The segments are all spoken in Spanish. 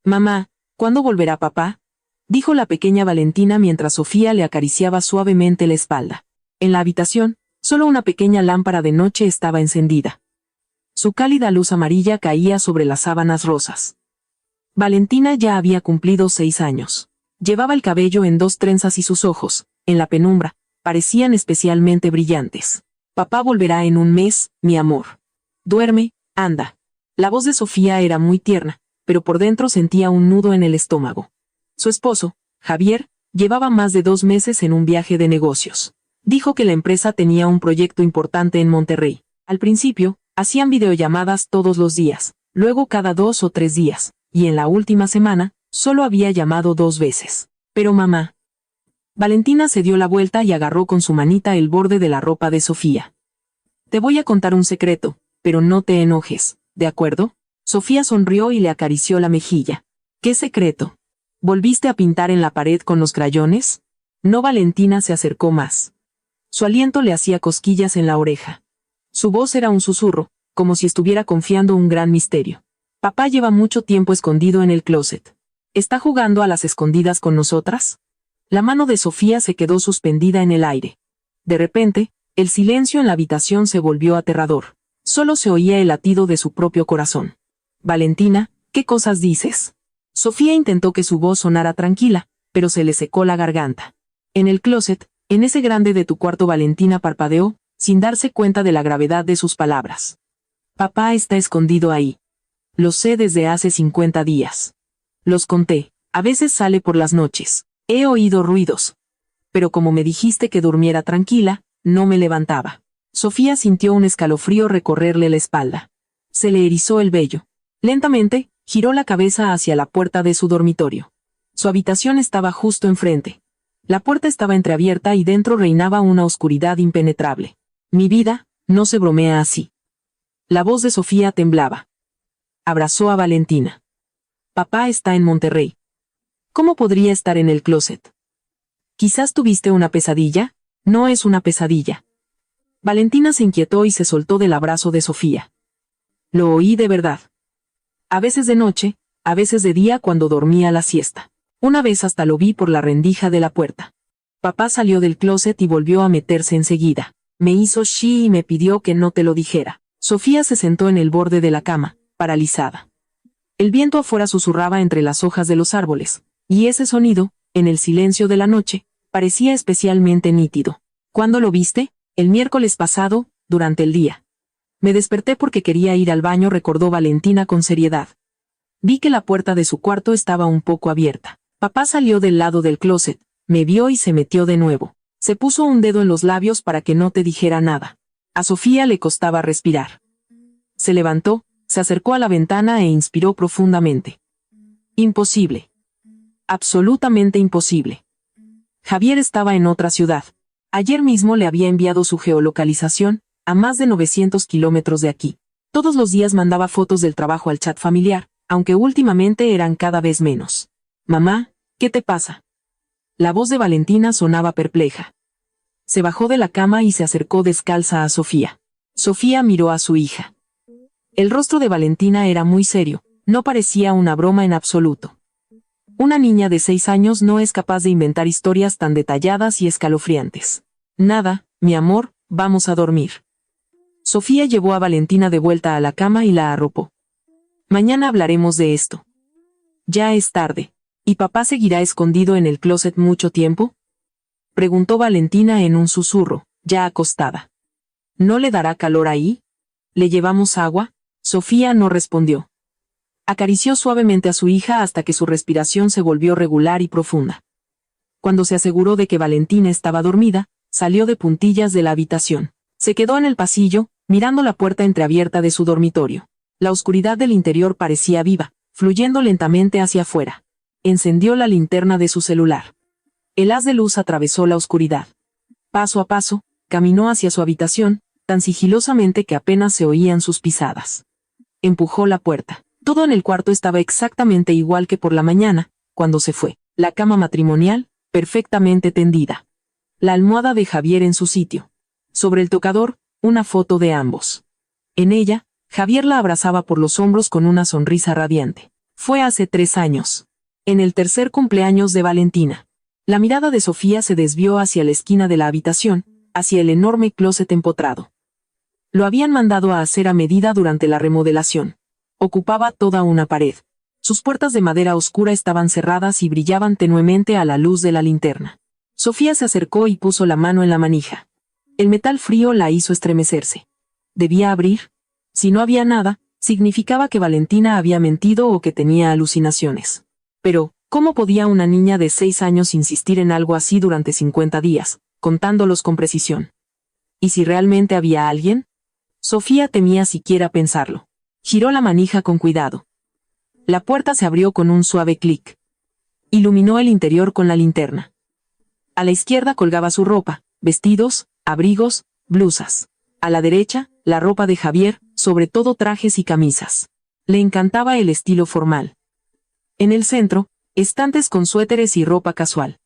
Mamá, ¿cuándo volverá papá?, dijo la pequeña Valentina mientras Sofía le acariciaba suavemente la espalda. En la habitación, solo una pequeña lámpara de noche estaba encendida. Su cálida luz amarilla caía sobre las sábanas rosas. Valentina ya había cumplido 6 años. Llevaba el cabello en 2 trenzas y sus ojos, en la penumbra, parecían especialmente brillantes. Papá volverá en un mes, mi amor. Duerme, anda. La voz de Sofía era muy tierna, pero por dentro sentía un nudo en el estómago. Su esposo, Javier, llevaba más de 2 meses en un viaje de negocios. Dijo que la empresa tenía un proyecto importante en Monterrey. Al principio, hacían videollamadas todos los días, luego cada 2 o 3 días, y en la última semana, solo había llamado 2 veces. Pero mamá. Valentina se dio la vuelta y agarró con su manita el borde de la ropa de Sofía. Te voy a contar un secreto, pero no te enojes, ¿de acuerdo? Sofía sonrió y le acarició la mejilla. ¿Qué secreto? ¿Volviste a pintar en la pared con los crayones? No. Valentina se acercó más. Su aliento le hacía cosquillas en la oreja. Su voz era un susurro, como si estuviera confiando un gran misterio. Papá lleva mucho tiempo escondido en el closet. ¿Está jugando a las escondidas con nosotras? La mano de Sofía se quedó suspendida en el aire. De repente, el silencio en la habitación se volvió aterrador. Solo se oía el latido de su propio corazón. Valentina, ¿qué cosas dices? Sofía intentó que su voz sonara tranquila, pero se le secó la garganta. En el closet, en ese grande de tu cuarto. Valentina parpadeó, sin darse cuenta de la gravedad de sus palabras. Papá está escondido ahí. Lo sé desde hace 50 días. Los conté, a veces sale por las noches. He oído ruidos. Pero como me dijiste que durmiera tranquila, no me levantaba. Sofía sintió un escalofrío recorrerle la espalda. Se le erizó el vello. Lentamente, giró la cabeza hacia la puerta de su dormitorio. Su habitación estaba justo enfrente. La puerta estaba entreabierta y dentro reinaba una oscuridad impenetrable. Mi vida, no se bromea así. La voz de Sofía temblaba. Abrazó a Valentina. Papá está en Monterrey. ¿Cómo podría estar en el closet? ¿Quizás tuviste una pesadilla? No es una pesadilla. Valentina se inquietó y se soltó del abrazo de Sofía. Lo oí de verdad. A veces de noche, a veces de día cuando dormía la siesta. Una vez hasta lo vi por la rendija de la puerta. Papá salió del closet y volvió a meterse enseguida. Me hizo shi y me pidió que no te lo dijera. Sofía se sentó en el borde de la cama, paralizada. El viento afuera susurraba entre las hojas de los árboles, y ese sonido, en el silencio de la noche, parecía especialmente nítido. ¿Cuándo lo viste? El miércoles pasado, durante el día. Me desperté porque quería ir al baño, recordó Valentina con seriedad. Vi que la puerta de su cuarto estaba un poco abierta. Papá salió del lado del closet, me vio y se metió de nuevo. Se puso un dedo en los labios para que no te dijera nada. A Sofía le costaba respirar. Se levantó, se acercó a la ventana e inspiró profundamente. Imposible. Absolutamente imposible. Javier estaba en otra ciudad. Ayer mismo le había enviado su geolocalización, a más de 900 kilómetros de aquí. Todos los días mandaba fotos del trabajo al chat familiar, aunque últimamente eran cada vez menos. Mamá, ¿qué te pasa? La voz de Valentina sonaba perpleja. Se bajó de la cama y se acercó descalza a Sofía. Sofía miró a su hija. El rostro de Valentina era muy serio, no parecía una broma en absoluto. Una niña de 6 años no es capaz de inventar historias tan detalladas y escalofriantes. Nada, mi amor, vamos a dormir. Sofía llevó a Valentina de vuelta a la cama y la arropó. Mañana hablaremos de esto. Ya es tarde. ¿Y papá seguirá escondido en el closet mucho tiempo? Preguntó Valentina en un susurro, ya acostada. ¿No le dará calor ahí? ¿Le llevamos agua? Sofía no respondió. Acarició suavemente a su hija hasta que su respiración se volvió regular y profunda. Cuando se aseguró de que Valentina estaba dormida, salió de puntillas de la habitación. Se quedó en el pasillo, mirando la puerta entreabierta de su dormitorio. La oscuridad del interior parecía viva, fluyendo lentamente hacia afuera. Encendió la linterna de su celular. El haz de luz atravesó la oscuridad. Paso a paso, caminó hacia su habitación, tan sigilosamente que apenas se oían sus pisadas. Empujó la puerta. Todo en el cuarto estaba exactamente igual que por la mañana, cuando se fue. La cama matrimonial, perfectamente tendida. La almohada de Javier en su sitio. Sobre el tocador, una foto de ambos. En ella, Javier la abrazaba por los hombros con una sonrisa radiante. Fue hace 3 años. En el tercer cumpleaños de Valentina. La mirada de Sofía se desvió hacia la esquina de la habitación, hacia el enorme closet empotrado. Lo habían mandado a hacer a medida durante la remodelación. Ocupaba toda una pared. Sus puertas de madera oscura estaban cerradas y brillaban tenuemente a la luz de la linterna. Sofía se acercó y puso la mano en la manija. El metal frío la hizo estremecerse. ¿Debía abrir? Si no había nada, significaba que Valentina había mentido o que tenía alucinaciones. Pero, ¿cómo podía una niña de 6 años insistir en algo así durante 50 días, contándolos con precisión? ¿Y si realmente había alguien? Sofía temía siquiera pensarlo. Giró la manija con cuidado. La puerta se abrió con un suave clic. Iluminó el interior con la linterna. A la izquierda colgaba su ropa, vestidos, abrigos, blusas. A la derecha, la ropa de Javier, sobre todo trajes y camisas. Le encantaba el estilo formal. En el centro, estantes con suéteres y ropa casual.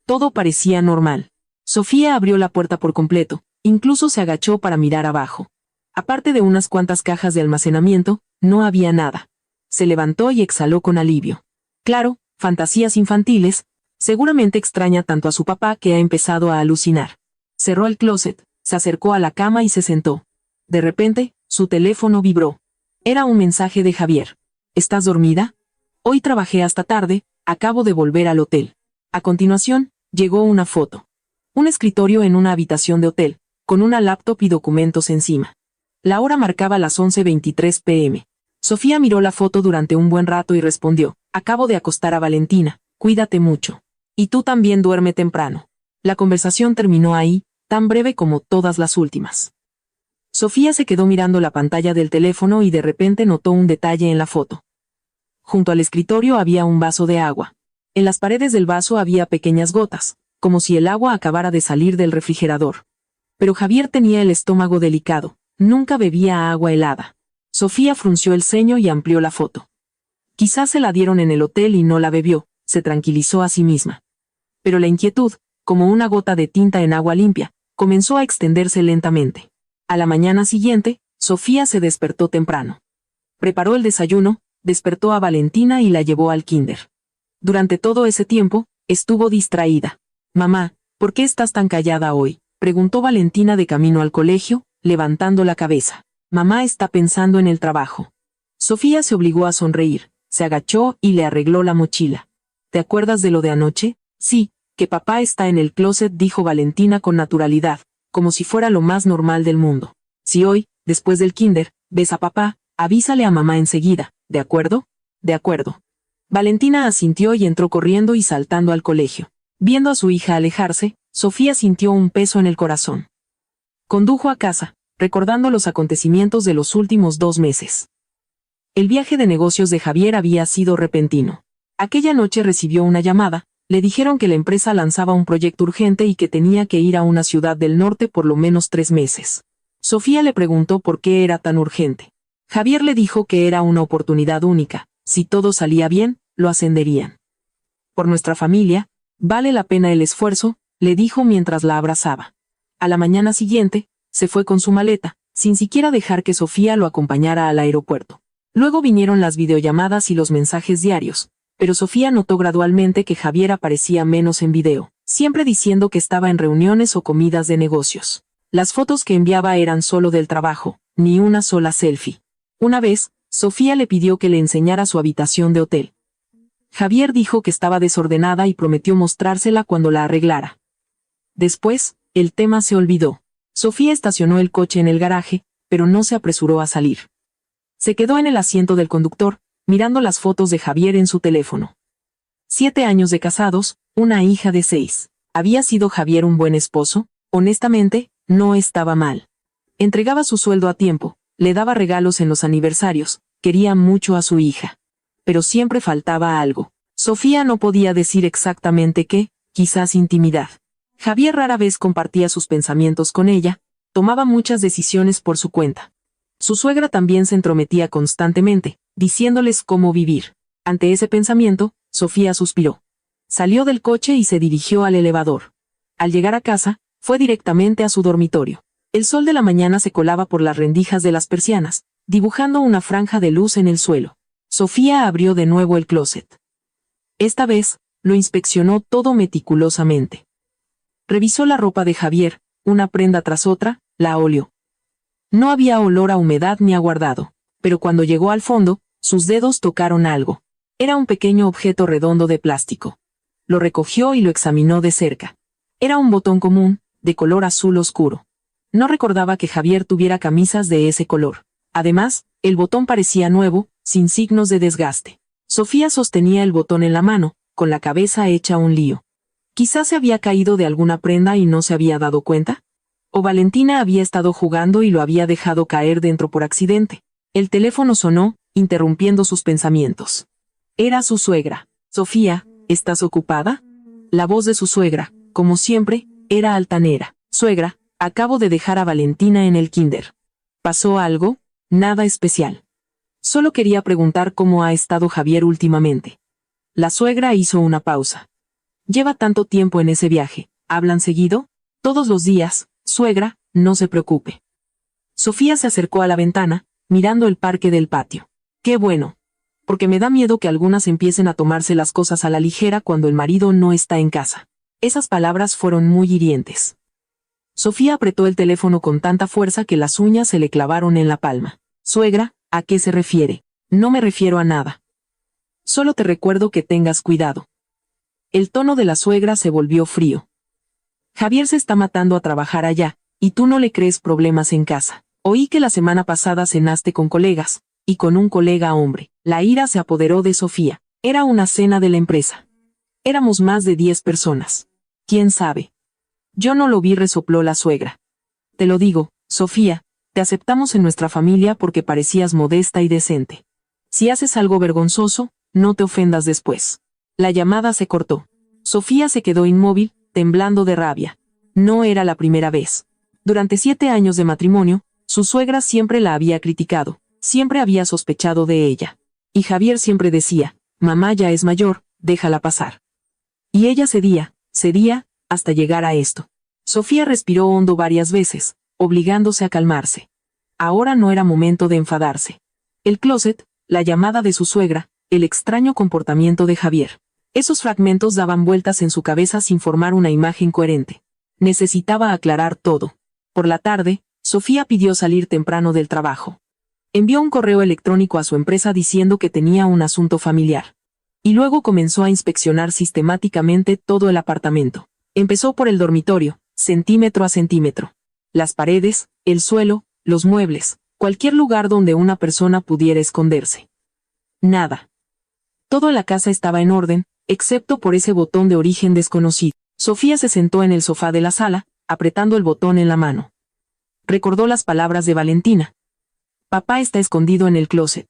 Todo parecía normal. Sofía abrió la puerta por completo, incluso se agachó para mirar abajo. Aparte de unas cuantas cajas de almacenamiento, no había nada. Se levantó y exhaló con alivio. Claro, fantasías infantiles, seguramente extraña tanto a su papá que ha empezado a alucinar. Cerró el closet, se acercó a la cama y se sentó. De repente, su teléfono vibró. Era un mensaje de Javier. ¿Estás dormida? Hoy trabajé hasta tarde, acabo de volver al hotel. A continuación, llegó una foto. Un escritorio en una habitación de hotel, con una laptop y documentos encima. La hora marcaba las 11:23 p.m. Sofía miró la foto durante un buen rato y respondió, acabo de acostar a Valentina, cuídate mucho. Y tú también duerme temprano. La conversación terminó ahí, tan breve como todas las últimas. Sofía se quedó mirando la pantalla del teléfono y de repente notó un detalle en la foto. Junto al escritorio había un vaso de agua. En las paredes del vaso había pequeñas gotas, como si el agua acabara de salir del refrigerador. Pero Javier tenía el estómago delicado, nunca bebía agua helada. Sofía frunció el ceño y amplió la foto. Quizás se la dieron en el hotel y no la bebió, se tranquilizó a sí misma. Pero la inquietud, como una gota de tinta en agua limpia, comenzó a extenderse lentamente. A la mañana siguiente, Sofía se despertó temprano. Preparó el desayuno, despertó a Valentina y la llevó al kinder. Durante todo ese tiempo, estuvo distraída. Mamá, ¿por qué estás tan callada hoy?, preguntó Valentina de camino al colegio, levantando la cabeza. Mamá está pensando en el trabajo. Sofía se obligó a sonreír, se agachó y le arregló la mochila. ¿Te acuerdas de lo de anoche? Sí, que papá está en el closet, dijo Valentina con naturalidad, como si fuera lo más normal del mundo. Si hoy, después del kinder, ves a papá, avísale a mamá enseguida, ¿de acuerdo? De acuerdo. Valentina asintió y entró corriendo y saltando al colegio. Viendo a su hija alejarse, Sofía sintió un peso en el corazón. Condujo a casa, recordando los acontecimientos de los últimos 2 meses. El viaje de negocios de Javier había sido repentino. Aquella noche recibió una llamada, le dijeron que la empresa lanzaba un proyecto urgente y que tenía que ir a una ciudad del norte por lo menos 3 meses. Sofía le preguntó por qué era tan urgente. Javier le dijo que era una oportunidad única, si todo salía bien, lo ascenderían. Por nuestra familia, vale la pena el esfuerzo, le dijo mientras la abrazaba. A la mañana siguiente, se fue con su maleta, sin siquiera dejar que Sofía lo acompañara al aeropuerto. Luego vinieron las videollamadas y los mensajes diarios, pero Sofía notó gradualmente que Javier aparecía menos en video, siempre diciendo que estaba en reuniones o comidas de negocios. Las fotos que enviaba eran solo del trabajo, ni una sola selfie. Una vez, Sofía le pidió que le enseñara su habitación de hotel. Javier dijo que estaba desordenada y prometió mostrársela cuando la arreglara. Después, el tema se olvidó. Sofía estacionó el coche en el garaje, pero no se apresuró a salir. Se quedó en el asiento del conductor, mirando las fotos de Javier en su teléfono. 7 años de casados, una hija de 6. ¿Había sido Javier un buen esposo? Honestamente, no estaba mal. Entregaba su sueldo a tiempo, le daba regalos en los aniversarios, quería mucho a su hija. Pero siempre faltaba algo. Sofía no podía decir exactamente qué, quizás intimidad. Javier rara vez compartía sus pensamientos con ella, tomaba muchas decisiones por su cuenta. Su suegra también se entrometía constantemente, diciéndoles cómo vivir. Ante ese pensamiento, Sofía suspiró. Salió del coche y se dirigió al elevador. Al llegar a casa, fue directamente a su dormitorio. El sol de la mañana se colaba por las rendijas de las persianas, dibujando una franja de luz en el suelo. Sofía abrió de nuevo el closet. Esta vez, lo inspeccionó todo meticulosamente. Revisó la ropa de Javier, una prenda tras otra, la olió. No había olor a humedad ni a guardado, pero cuando llegó al fondo, sus dedos tocaron algo. Era un pequeño objeto redondo de plástico. Lo recogió y lo examinó de cerca. Era un botón común, de color azul oscuro. No recordaba que Javier tuviera camisas de ese color. Además, el botón parecía nuevo, sin signos de desgaste. Sofía sostenía el botón en la mano, con la cabeza hecha un lío. Quizás se había caído de alguna prenda y no se había dado cuenta. O Valentina había estado jugando y lo había dejado caer dentro por accidente. El teléfono sonó, interrumpiendo sus pensamientos. Era su suegra. Sofía, ¿estás ocupada? La voz de su suegra, como siempre, era altanera. Suegra, acabo de dejar a Valentina en el kinder. ¿Pasó algo? Nada especial. Solo quería preguntar cómo ha estado Javier últimamente. La suegra hizo una pausa. Lleva tanto tiempo en ese viaje. ¿Hablan seguido? Todos los días, suegra, no se preocupe. Sofía se acercó a la ventana, mirando el parque del patio. Qué bueno. Porque me da miedo que algunas empiecen a tomarse las cosas a la ligera cuando el marido no está en casa. Esas palabras fueron muy hirientes. Sofía apretó el teléfono con tanta fuerza que las uñas se le clavaron en la palma. Suegra, ¿a qué se refiere? No me refiero a nada. Solo te recuerdo que tengas cuidado. El tono de la suegra se volvió frío. Javier se está matando a trabajar allá, y tú no le crees problemas en casa. Oí que la semana pasada cenaste con colegas, y con un colega hombre. La ira se apoderó de Sofía. Era una cena de la empresa. Éramos más de 10 personas. ¿Quién sabe? Yo no lo vi, resopló la suegra. Te lo digo, Sofía, te aceptamos en nuestra familia porque parecías modesta y decente. Si haces algo vergonzoso, no te ofendas después. La llamada se cortó. Sofía se quedó inmóvil, temblando de rabia. No era la primera vez. Durante 7 años de matrimonio, su suegra siempre la había criticado, siempre había sospechado de ella. Y Javier siempre decía, mamá ya es mayor, déjala pasar. Y ella cedía, hasta llegar a esto. Sofía respiró hondo varias veces, obligándose a calmarse. Ahora no era momento de enfadarse. El closet, la llamada de su suegra, el extraño comportamiento de Javier. Esos fragmentos daban vueltas en su cabeza sin formar una imagen coherente. Necesitaba aclarar todo. Por la tarde, Sofía pidió salir temprano del trabajo. Envió un correo electrónico a su empresa diciendo que tenía un asunto familiar. Y luego comenzó a inspeccionar sistemáticamente todo el apartamento. Empezó por el dormitorio, centímetro a centímetro. Las paredes, el suelo, los muebles, cualquier lugar donde una persona pudiera esconderse. Nada. Todo en la casa estaba en orden, excepto por ese botón de origen desconocido. Sofía se sentó en el sofá de la sala, apretando el botón en la mano. Recordó las palabras de Valentina. Papá está escondido en el closet.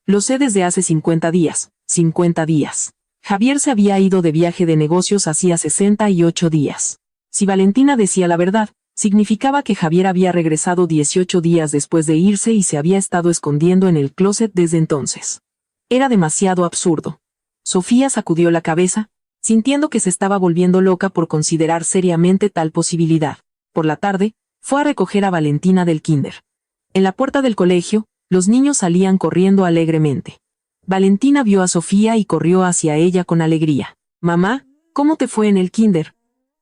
Lo sé desde hace 50 días. 50 días. Javier se había ido de viaje de negocios hacía 68 días. Si Valentina decía la verdad, significaba que Javier había regresado 18 días después de irse y se había estado escondiendo en el closet desde entonces. Era demasiado absurdo. Sofía sacudió la cabeza, sintiendo que se estaba volviendo loca por considerar seriamente tal posibilidad. Por la tarde, fue a recoger a Valentina del kinder. En la puerta del colegio, los niños salían corriendo alegremente. Valentina vio a Sofía y corrió hacia ella con alegría. Mamá, ¿cómo te fue en el kinder?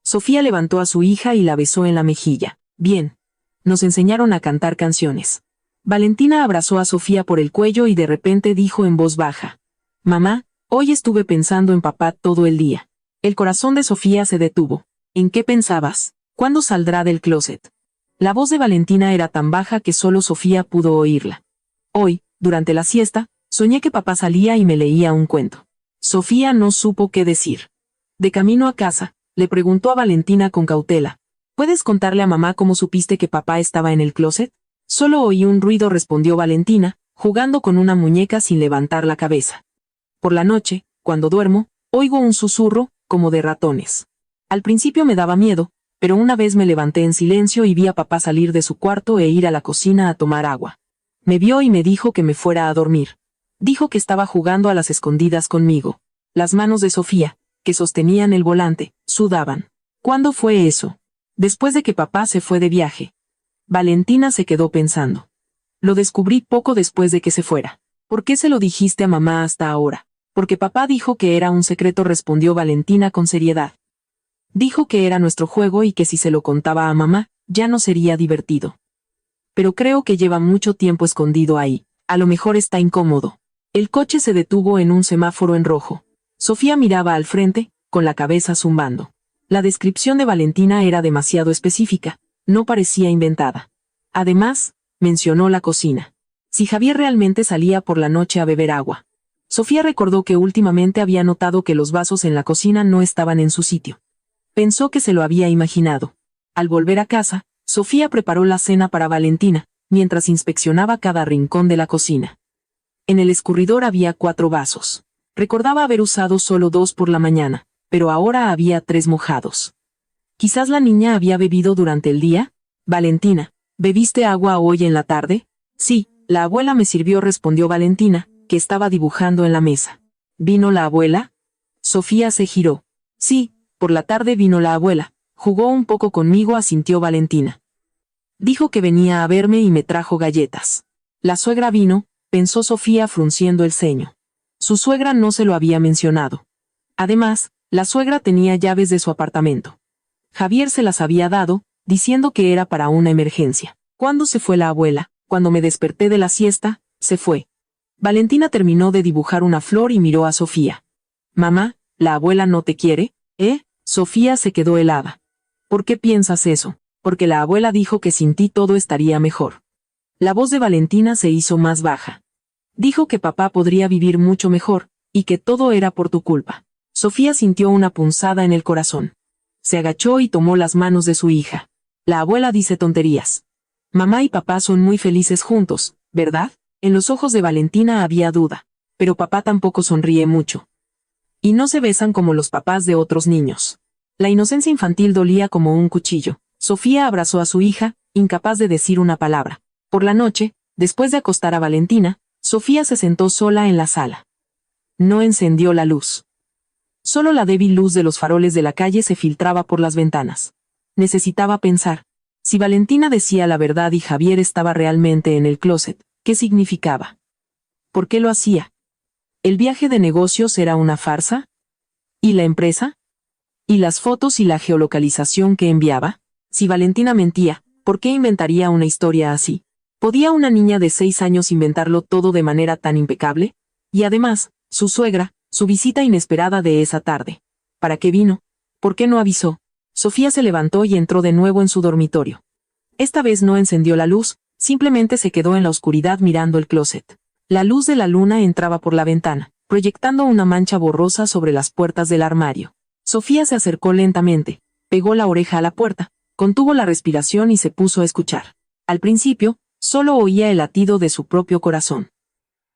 Sofía levantó a su hija y la besó en la mejilla. Bien. Nos enseñaron a cantar canciones. Valentina abrazó a Sofía por el cuello y de repente dijo en voz baja. Mamá, hoy estuve pensando en papá todo el día. El corazón de Sofía se detuvo. ¿En qué pensabas? ¿Cuándo saldrá del closet? La voz de Valentina era tan baja que solo Sofía pudo oírla. Hoy, durante la siesta, soñé que papá salía y me leía un cuento. Sofía no supo qué decir. De camino a casa, le preguntó a Valentina con cautela. ¿Puedes contarle a mamá cómo supiste que papá estaba en el closet? Solo oí un ruido, respondió Valentina, jugando con una muñeca sin levantar la cabeza. Por la noche, cuando duermo, oigo un susurro, como de ratones. Al principio me daba miedo, pero una vez me levanté en silencio y vi a papá salir de su cuarto e ir a la cocina a tomar agua. Me vio y me dijo que me fuera a dormir. Dijo que estaba jugando a las escondidas conmigo. Las manos de Sofía, que sostenían el volante, sudaban. ¿Cuándo fue eso? Después de que papá se fue de viaje. Valentina se quedó pensando. Lo descubrí poco después de que se fuera. ¿Por qué se lo dijiste a mamá hasta ahora? Porque papá dijo que era un secreto, respondió Valentina con seriedad. Dijo que era nuestro juego y que si se lo contaba a mamá, ya no sería divertido. Pero creo que lleva mucho tiempo escondido ahí. A lo mejor está incómodo. El coche se detuvo en un semáforo en rojo. Sofía miraba al frente, con la cabeza zumbando. La descripción de Valentina era demasiado específica, no parecía inventada. Además, mencionó la cocina. Si Javier realmente salía por la noche a beber agua. Sofía recordó que últimamente había notado que los vasos en la cocina no estaban en su sitio. Pensó que se lo había imaginado. Al volver a casa, Sofía preparó la cena para Valentina, mientras inspeccionaba cada rincón de la cocina. En el escurridor había 4 vasos. Recordaba haber usado solo 2 por la mañana, pero ahora había 3 mojados. Quizás la niña había bebido durante el día. Valentina, ¿bebiste agua hoy en la tarde? Sí, la abuela me sirvió, respondió Valentina, que estaba dibujando en la mesa. ¿Vino la abuela? Sofía se giró. Sí, por la tarde vino la abuela. Jugó un poco conmigo, asintió Valentina. Dijo que venía a verme y me trajo galletas. La suegra vino, pensó Sofía frunciendo el ceño. Su suegra no se lo había mencionado. Además, la suegra tenía llaves de su apartamento. Javier se las había dado, diciendo que era para una emergencia. ¿Cuándo se fue la abuela? Cuando me desperté de la siesta, se fue. Valentina terminó de dibujar una flor y miró a Sofía. Mamá, ¿la abuela no te quiere? Sofía se quedó helada. ¿Por qué piensas eso? Porque la abuela dijo que sin ti todo estaría mejor. La voz de Valentina se hizo más baja. Dijo que papá podría vivir mucho mejor, y que todo era por tu culpa. Sofía sintió una punzada en el corazón. Se agachó y tomó las manos de su hija. La abuela dice tonterías. Mamá y papá son muy felices juntos, ¿verdad? En los ojos de Valentina había duda, pero papá tampoco sonríe mucho. Y no se besan como los papás de otros niños. La inocencia infantil dolía como un cuchillo. Sofía abrazó a su hija, incapaz de decir una palabra. Por la noche, después de acostar a Valentina, Sofía se sentó sola en la sala. No encendió la luz. Solo la débil luz de los faroles de la calle se filtraba por las ventanas. Necesitaba pensar. Si Valentina decía la verdad y Javier estaba realmente en el closet, ¿qué significaba? ¿Por qué lo hacía? ¿El viaje de negocios era una farsa? ¿Y la empresa? ¿Y las fotos y la geolocalización que enviaba? Si Valentina mentía, ¿por qué inventaría una historia así? ¿Podía una niña de 6 años inventarlo todo de manera tan impecable? Y además, su suegra, su visita inesperada de esa tarde. ¿Para qué vino? ¿Por qué no avisó? Sofía se levantó y entró de nuevo en su dormitorio. Esta vez no encendió la luz, simplemente se quedó en la oscuridad mirando el closet. La luz de la luna entraba por la ventana, proyectando una mancha borrosa sobre las puertas del armario. Sofía se acercó lentamente, pegó la oreja a la puerta, contuvo la respiración y se puso a escuchar. Al principio, solo oía el latido de su propio corazón.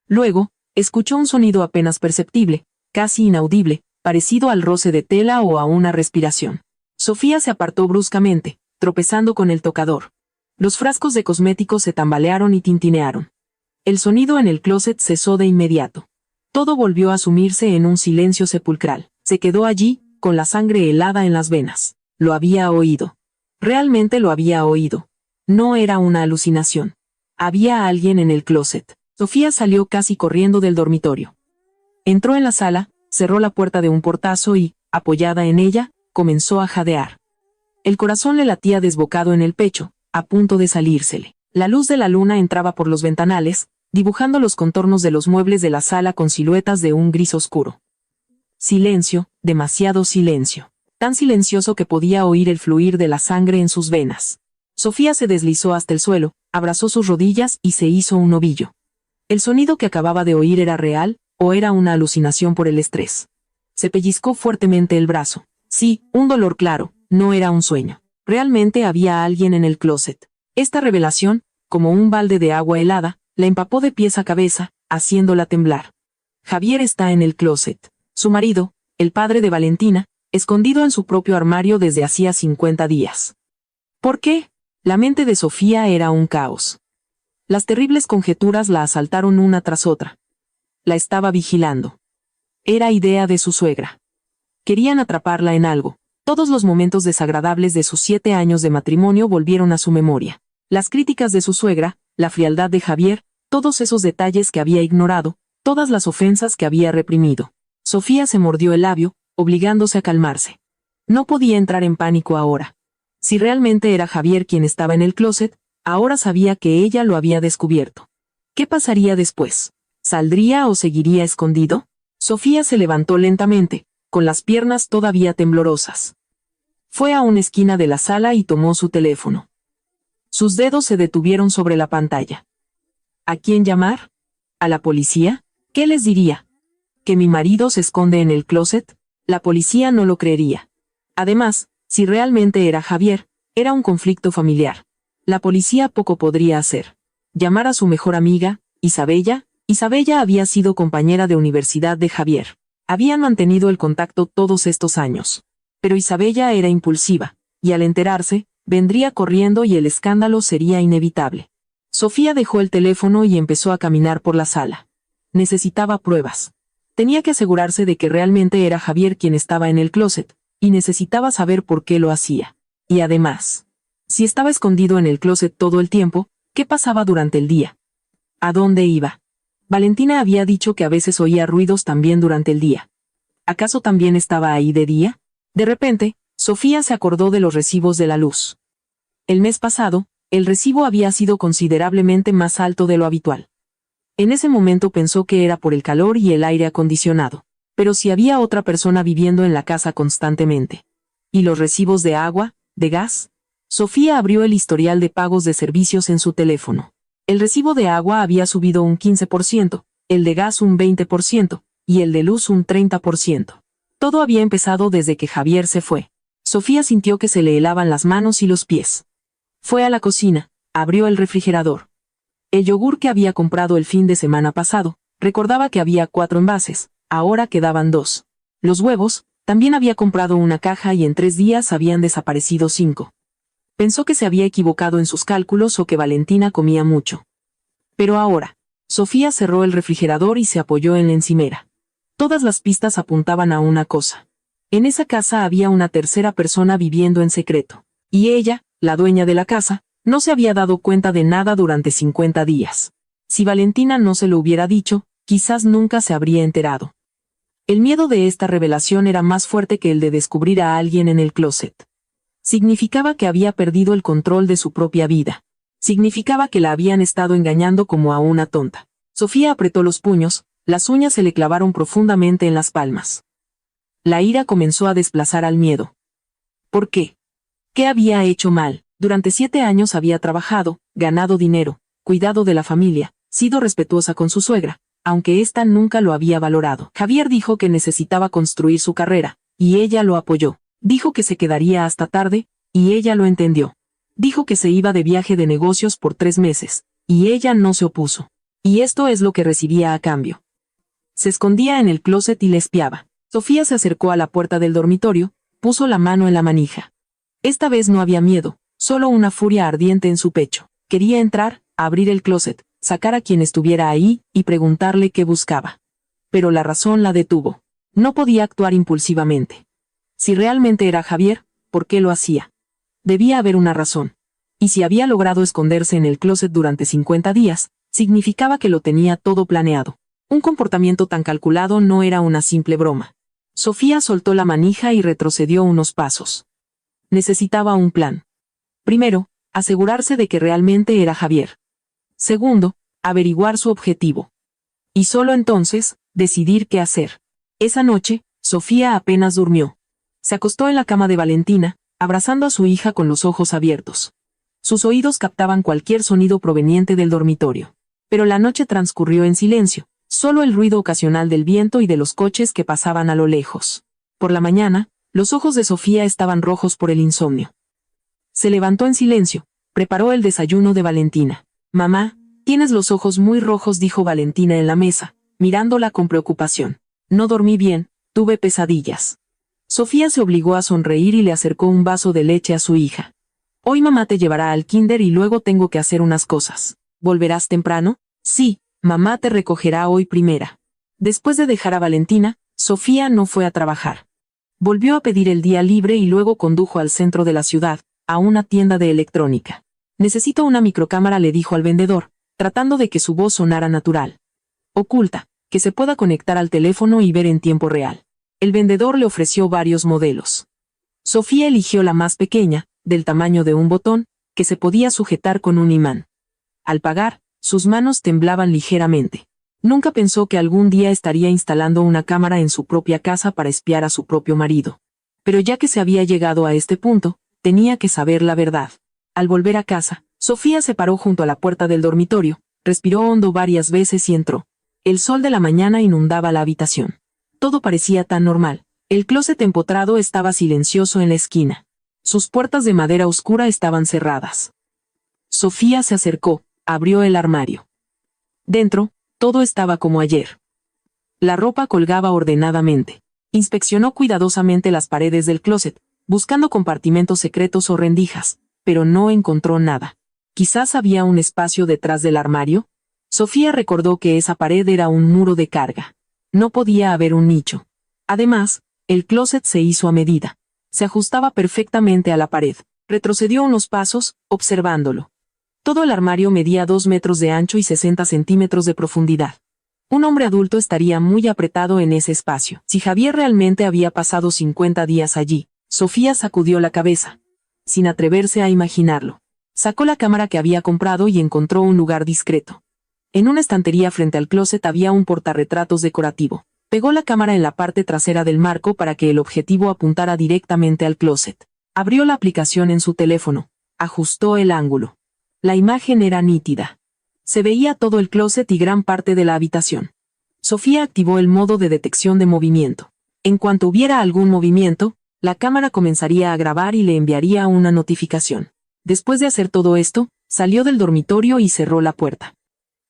Luego, escuchó un sonido apenas perceptible, casi inaudible, parecido al roce de tela o a una respiración. Sofía se apartó bruscamente, tropezando con el tocador. Los frascos de cosméticos se tambalearon y tintinearon. El sonido en el closet cesó de inmediato. Todo volvió a sumirse en un silencio sepulcral. Se quedó allí, con la sangre helada en las venas. Lo había oído. Realmente lo había oído. No era una alucinación. Había alguien en el closet. Sofía salió casi corriendo del dormitorio. Entró en la sala, cerró la puerta de un portazo y, apoyada en ella, comenzó a jadear. El corazón le latía desbocado en el pecho, a punto de salírsele. La luz de la luna entraba por los ventanales, dibujando los contornos de los muebles de la sala con siluetas de un gris oscuro. Silencio, demasiado silencio. Tan silencioso que podía oír el fluir de la sangre en sus venas. Sofía se deslizó hasta el suelo, abrazó sus rodillas y se hizo un ovillo. El sonido que acababa de oír era real, o era una alucinación por el estrés. Se pellizcó fuertemente el brazo. Sí, un dolor claro, no era un sueño. Realmente había alguien en el closet. Esta revelación, como un balde de agua helada, la empapó de pies a cabeza, haciéndola temblar. Javier está en el closet. Su marido, el padre de Valentina, escondido en su propio armario desde hacía 50 días. ¿Por qué? La mente de Sofía era un caos. Las terribles conjeturas la asaltaron una tras otra. La estaba vigilando. Era idea de su suegra. Querían atraparla en algo. Todos los momentos desagradables de sus 7 años de matrimonio volvieron a su memoria. Las críticas de su suegra, la frialdad de Javier, todos esos detalles que había ignorado, todas las ofensas que había reprimido. Sofía se mordió el labio, obligándose a calmarse. No podía entrar en pánico ahora. Si realmente era Javier quien estaba en el closet, ahora sabía que ella lo había descubierto. ¿Qué pasaría después? ¿Saldría o seguiría escondido? Sofía se levantó lentamente, con las piernas todavía temblorosas. Fue a una esquina de la sala y tomó su teléfono. Sus dedos se detuvieron sobre la pantalla. ¿A quién llamar? ¿A la policía? ¿Qué les diría? ¿Que mi marido se esconde en el closet? La policía no lo creería. Además, si realmente era Javier, era un conflicto familiar. La policía poco podría hacer. Llamar a su mejor amiga, Isabella. Isabella había sido compañera de universidad de Javier. Habían mantenido el contacto todos estos años. Pero Isabella era impulsiva, y al enterarse, vendría corriendo y el escándalo sería inevitable. Sofía dejó el teléfono y empezó a caminar por la sala. Necesitaba pruebas. Tenía que asegurarse de que realmente era Javier quien estaba en el closet, y necesitaba saber por qué lo hacía. Y además, si estaba escondido en el closet todo el tiempo, ¿qué pasaba durante el día? ¿A dónde iba? Valentina había dicho que a veces oía ruidos también durante el día. ¿Acaso también estaba ahí de día? De repente, Sofía se acordó de los recibos de la luz. El mes pasado, el recibo había sido considerablemente más alto de lo habitual. En ese momento pensó que era por el calor y el aire acondicionado. Pero si había otra persona viviendo en la casa constantemente. ¿Y los recibos de agua, de gas? Sofía abrió el historial de pagos de servicios en su teléfono. El recibo de agua había subido un 15%, el de gas un 20%, y el de luz un 30%. Todo había empezado desde que Javier se fue. Sofía sintió que se le helaban las manos y los pies. Fue a la cocina, abrió el refrigerador. El yogur que había comprado el fin de semana pasado, recordaba que había 4 envases, ahora quedaban 2. Los huevos, también había comprado una caja y en 3 días habían desaparecido 5. Pensó que se había equivocado en sus cálculos o que Valentina comía mucho. Pero ahora, Sofía cerró el refrigerador y se apoyó en la encimera. Todas las pistas apuntaban a una cosa. En esa casa había una tercera persona viviendo en secreto. Y ella, la dueña de la casa, no se había dado cuenta de nada durante 50 días. Si Valentina no se lo hubiera dicho, quizás nunca se habría enterado. El miedo de esta revelación era más fuerte que el de descubrir a alguien en el closet. Significaba que había perdido el control de su propia vida. Significaba que la habían estado engañando como a una tonta. Sofía apretó los puños, las uñas se le clavaron profundamente en las palmas. La ira comenzó a desplazar al miedo. ¿Por qué? ¿Qué había hecho mal? Durante 7 años había trabajado, ganado dinero, cuidado de la familia, sido respetuosa con su suegra, aunque ésta nunca lo había valorado. Javier dijo que necesitaba construir su carrera, y ella lo apoyó. Dijo que se quedaría hasta tarde, y ella lo entendió. Dijo que se iba de viaje de negocios por 3 meses, y ella no se opuso. Y esto es lo que recibía a cambio. Se escondía en el closet y le espiaba. Sofía se acercó a la puerta del dormitorio, puso la mano en la manija. Esta vez no había miedo, solo una furia ardiente en su pecho. Quería entrar, abrir el closet, sacar a quien estuviera ahí, y preguntarle qué buscaba. Pero la razón la detuvo. No podía actuar impulsivamente. Si realmente era Javier, ¿por qué lo hacía? Debía haber una razón. Y si había logrado esconderse en el closet durante 50 días, significaba que lo tenía todo planeado. Un comportamiento tan calculado no era una simple broma. Sofía soltó la manija y retrocedió unos pasos. Necesitaba un plan. Primero, asegurarse de que realmente era Javier. Segundo, averiguar su objetivo. Y solo entonces, decidir qué hacer. Esa noche, Sofía apenas durmió. Se acostó en la cama de Valentina, abrazando a su hija con los ojos abiertos. Sus oídos captaban cualquier sonido proveniente del dormitorio. Pero la noche transcurrió en silencio, solo el ruido ocasional del viento y de los coches que pasaban a lo lejos. Por la mañana, los ojos de Sofía estaban rojos por el insomnio. Se levantó en silencio, preparó el desayuno de Valentina. «Mamá, tienes los ojos muy rojos», dijo Valentina en la mesa, mirándola con preocupación. «No dormí bien, tuve pesadillas». Sofía se obligó a sonreír y le acercó un vaso de leche a su hija. «Hoy mamá te llevará al kinder y luego tengo que hacer unas cosas. ¿Volverás temprano?» «Sí, mamá te recogerá hoy primera». Después de dejar a Valentina, Sofía no fue a trabajar. Volvió a pedir el día libre y luego condujo al centro de la ciudad, a una tienda de electrónica. «Necesito una microcámara», le dijo al vendedor, tratando de que su voz sonara natural. Oculta, que se pueda conectar al teléfono y ver en tiempo real. El vendedor le ofreció varios modelos. Sofía eligió la más pequeña, del tamaño de un botón, que se podía sujetar con un imán. Al pagar, sus manos temblaban ligeramente. Nunca pensó que algún día estaría instalando una cámara en su propia casa para espiar a su propio marido. Pero ya que se había llegado a este punto, tenía que saber la verdad. Al volver a casa, Sofía se paró junto a la puerta del dormitorio, respiró hondo varias veces y entró. El sol de la mañana inundaba la habitación. Todo parecía tan normal. El closet empotrado estaba silencioso en la esquina. Sus puertas de madera oscura estaban cerradas. Sofía se acercó, abrió el armario. Dentro, todo estaba como ayer. La ropa colgaba ordenadamente. Inspeccionó cuidadosamente las paredes del closet, buscando compartimentos secretos o rendijas, pero no encontró nada. Quizás había un espacio detrás del armario. Sofía recordó que esa pared era un muro de carga. No podía haber un nicho. Además, el closet se hizo a medida. Se ajustaba perfectamente a la pared. Retrocedió unos pasos, observándolo. Todo el armario medía 2 metros de ancho y 60 centímetros de profundidad. Un hombre adulto estaría muy apretado en ese espacio. Si Javier realmente había pasado 50 días allí, Sofía sacudió la cabeza, sin atreverse a imaginarlo. Sacó la cámara que había comprado y encontró un lugar discreto. En una estantería frente al closet había un portarretratos decorativo. Pegó la cámara en la parte trasera del marco para que el objetivo apuntara directamente al closet. Abrió la aplicación en su teléfono. Ajustó el ángulo. La imagen era nítida. Se veía todo el closet y gran parte de la habitación. Sofía activó el modo de detección de movimiento. En cuanto hubiera algún movimiento, la cámara comenzaría a grabar y le enviaría una notificación. Después de hacer todo esto, salió del dormitorio y cerró la puerta.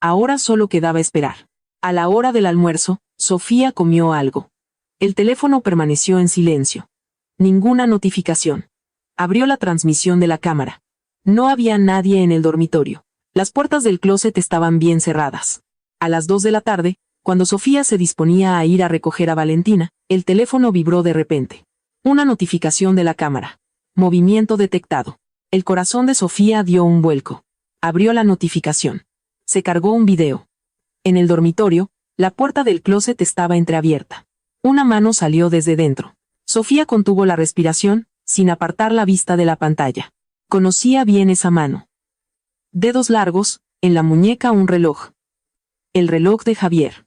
Ahora solo quedaba esperar. A la hora del almuerzo, Sofía comió algo. El teléfono permaneció en silencio. Ninguna notificación. Abrió la transmisión de la cámara. No había nadie en el dormitorio. Las puertas del closet estaban bien cerradas. A las 2 de la tarde, cuando Sofía se disponía a ir a recoger a Valentina, el teléfono vibró de repente. Una notificación de la cámara. Movimiento detectado. El corazón de Sofía dio un vuelco. Abrió la notificación. Se cargó un video. En el dormitorio, la puerta del closet estaba entreabierta. Una mano salió desde dentro. Sofía contuvo la respiración, sin apartar la vista de la pantalla. Conocía bien esa mano. Dedos largos, en la muñeca un reloj. El reloj de Javier.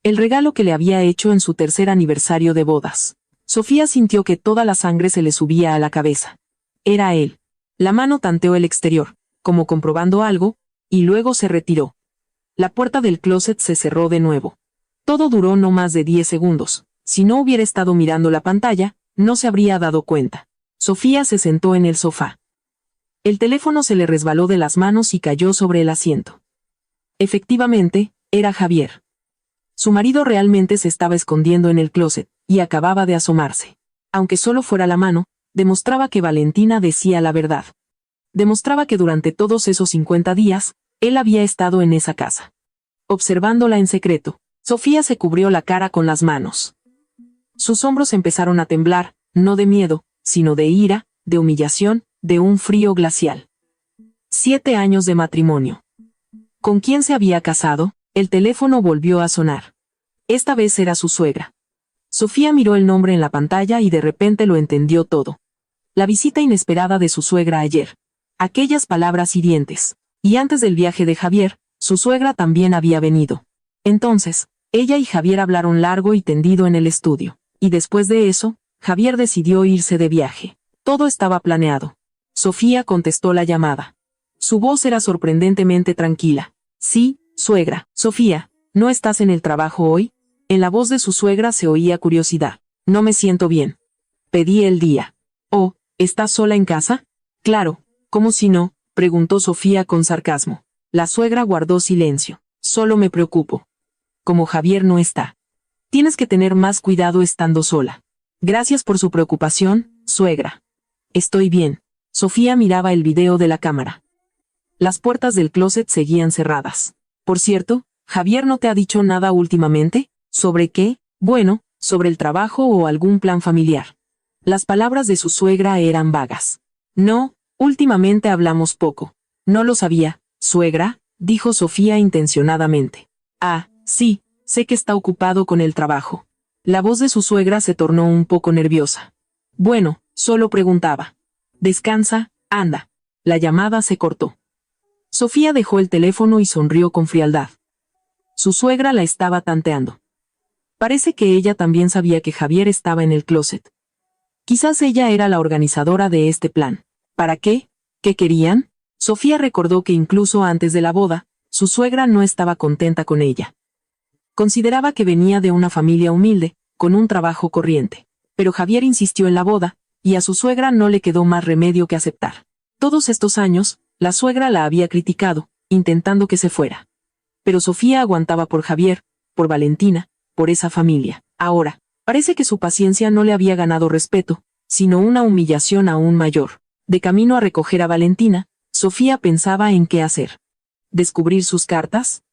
El regalo que le había hecho en su 3er aniversario de bodas. Sofía sintió que toda la sangre se le subía a la cabeza. Era él. La mano tanteó el exterior, como comprobando algo, y luego se retiró. La puerta del closet se cerró de nuevo. Todo duró no más de 10 segundos. Si no hubiera estado mirando la pantalla, no se habría dado cuenta. Sofía se sentó en el sofá. El teléfono se le resbaló de las manos y cayó sobre el asiento. Efectivamente, era Javier. Su marido realmente se estaba escondiendo en el closet, y acababa de asomarse. Aunque solo fuera la mano, demostraba que Valentina decía la verdad. Demostraba que durante todos esos 50 días, él había estado en esa casa. Observándola en secreto, Sofía se cubrió la cara con las manos. Sus hombros empezaron a temblar, no de miedo, sino de ira, de humillación, de un frío glacial. 7 años de matrimonio. ¿Con quién se había casado? El teléfono volvió a sonar. Esta vez era su suegra. Sofía miró el nombre en la pantalla y de repente lo entendió todo. La visita inesperada de su suegra ayer. Aquellas palabras hirientes. Y antes del viaje de Javier, su suegra también había venido. Entonces, ella y Javier hablaron largo y tendido en el estudio. Y después de eso, Javier decidió irse de viaje. Todo estaba planeado. Sofía contestó la llamada. Su voz era sorprendentemente tranquila. Sí, suegra. Sofía, ¿no estás en el trabajo hoy? En la voz de su suegra se oía curiosidad. No me siento bien. Pedí el día. Oh, ¿estás sola en casa? Claro, ¿cómo si no? Preguntó Sofía con sarcasmo. La suegra guardó silencio. Solo me preocupo. Como Javier no está. Tienes que tener más cuidado estando sola. Gracias por su preocupación, suegra. Estoy bien. Sofía miraba el video de la cámara. Las puertas del closet seguían cerradas. Por cierto, ¿Javier no te ha dicho nada últimamente? ¿Sobre qué? Bueno, sobre el trabajo o algún plan familiar. Las palabras de su suegra eran vagas. No, últimamente hablamos poco. No lo sabía, suegra, dijo Sofía intencionadamente. Ah, sí, sé que está ocupado con el trabajo. La voz de su suegra se tornó un poco nerviosa. Bueno, solo preguntaba. Descansa, anda. La llamada se cortó. Sofía dejó el teléfono y sonrió con frialdad. Su suegra la estaba tanteando. Parece que ella también sabía que Javier estaba en el closet. Quizás ella era la organizadora de este plan. ¿Para qué? ¿Qué querían? Sofía recordó que incluso antes de la boda, su suegra no estaba contenta con ella. Consideraba que venía de una familia humilde, con un trabajo corriente. Pero Javier insistió en la boda, y a su suegra no le quedó más remedio que aceptar. Todos estos años, la suegra la había criticado, intentando que se fuera. Pero Sofía aguantaba por Javier, por Valentina, por esa familia. Ahora, parece que su paciencia no le había ganado respeto, sino una humillación aún mayor. De camino a recoger a Valentina, Sofía pensaba en qué hacer. ¿Descubrir sus cartas?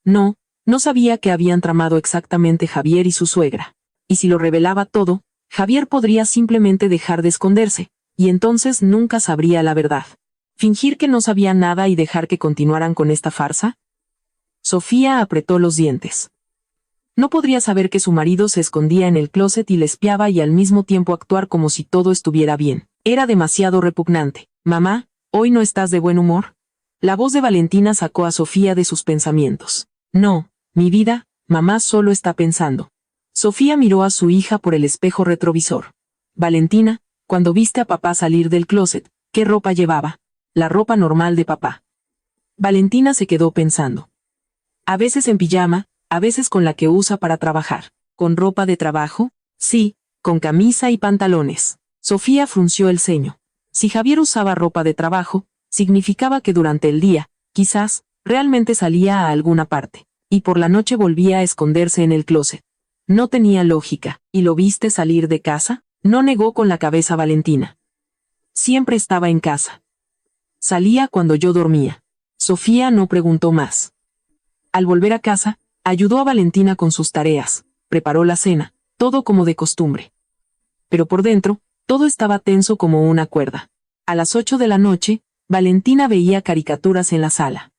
No sabía qué habían tramado exactamente Javier y su suegra. Y si lo revelaba todo, Javier podría simplemente dejar de esconderse, y entonces nunca sabría la verdad. ¿Fingir que no sabía nada y dejar que continuaran con esta farsa? Sofía apretó los dientes. No podría saber que su marido se escondía en el closet y le espiaba y al mismo tiempo actuar como si todo estuviera bien. Era demasiado repugnante. Mamá, ¿hoy no estás de buen humor? La voz de Valentina sacó a Sofía de sus pensamientos. No, mi vida, mamá solo está pensando. Sofía miró a su hija por el espejo retrovisor. Valentina, cuando viste a papá salir del closet, ¿qué ropa llevaba? La ropa normal de papá. Valentina se quedó pensando. A veces en pijama, a veces con la que usa para trabajar. ¿Con ropa de trabajo? Sí, con camisa y pantalones. Sofía frunció el ceño. Si Javier usaba ropa de trabajo, significaba que durante el día, quizás, realmente salía a alguna parte, y por la noche volvía a esconderse en el closet. No tenía lógica. ¿Y lo viste salir de casa? No negó con la cabeza Valentina. Siempre estaba en casa. Salía cuando yo dormía. Sofía no preguntó más. Al volver a casa, ayudó a Valentina con sus tareas, preparó la cena, todo como de costumbre. Pero por dentro, todo estaba tenso como una cuerda. A las 8 de la noche, Valentina veía caricaturas en la sala.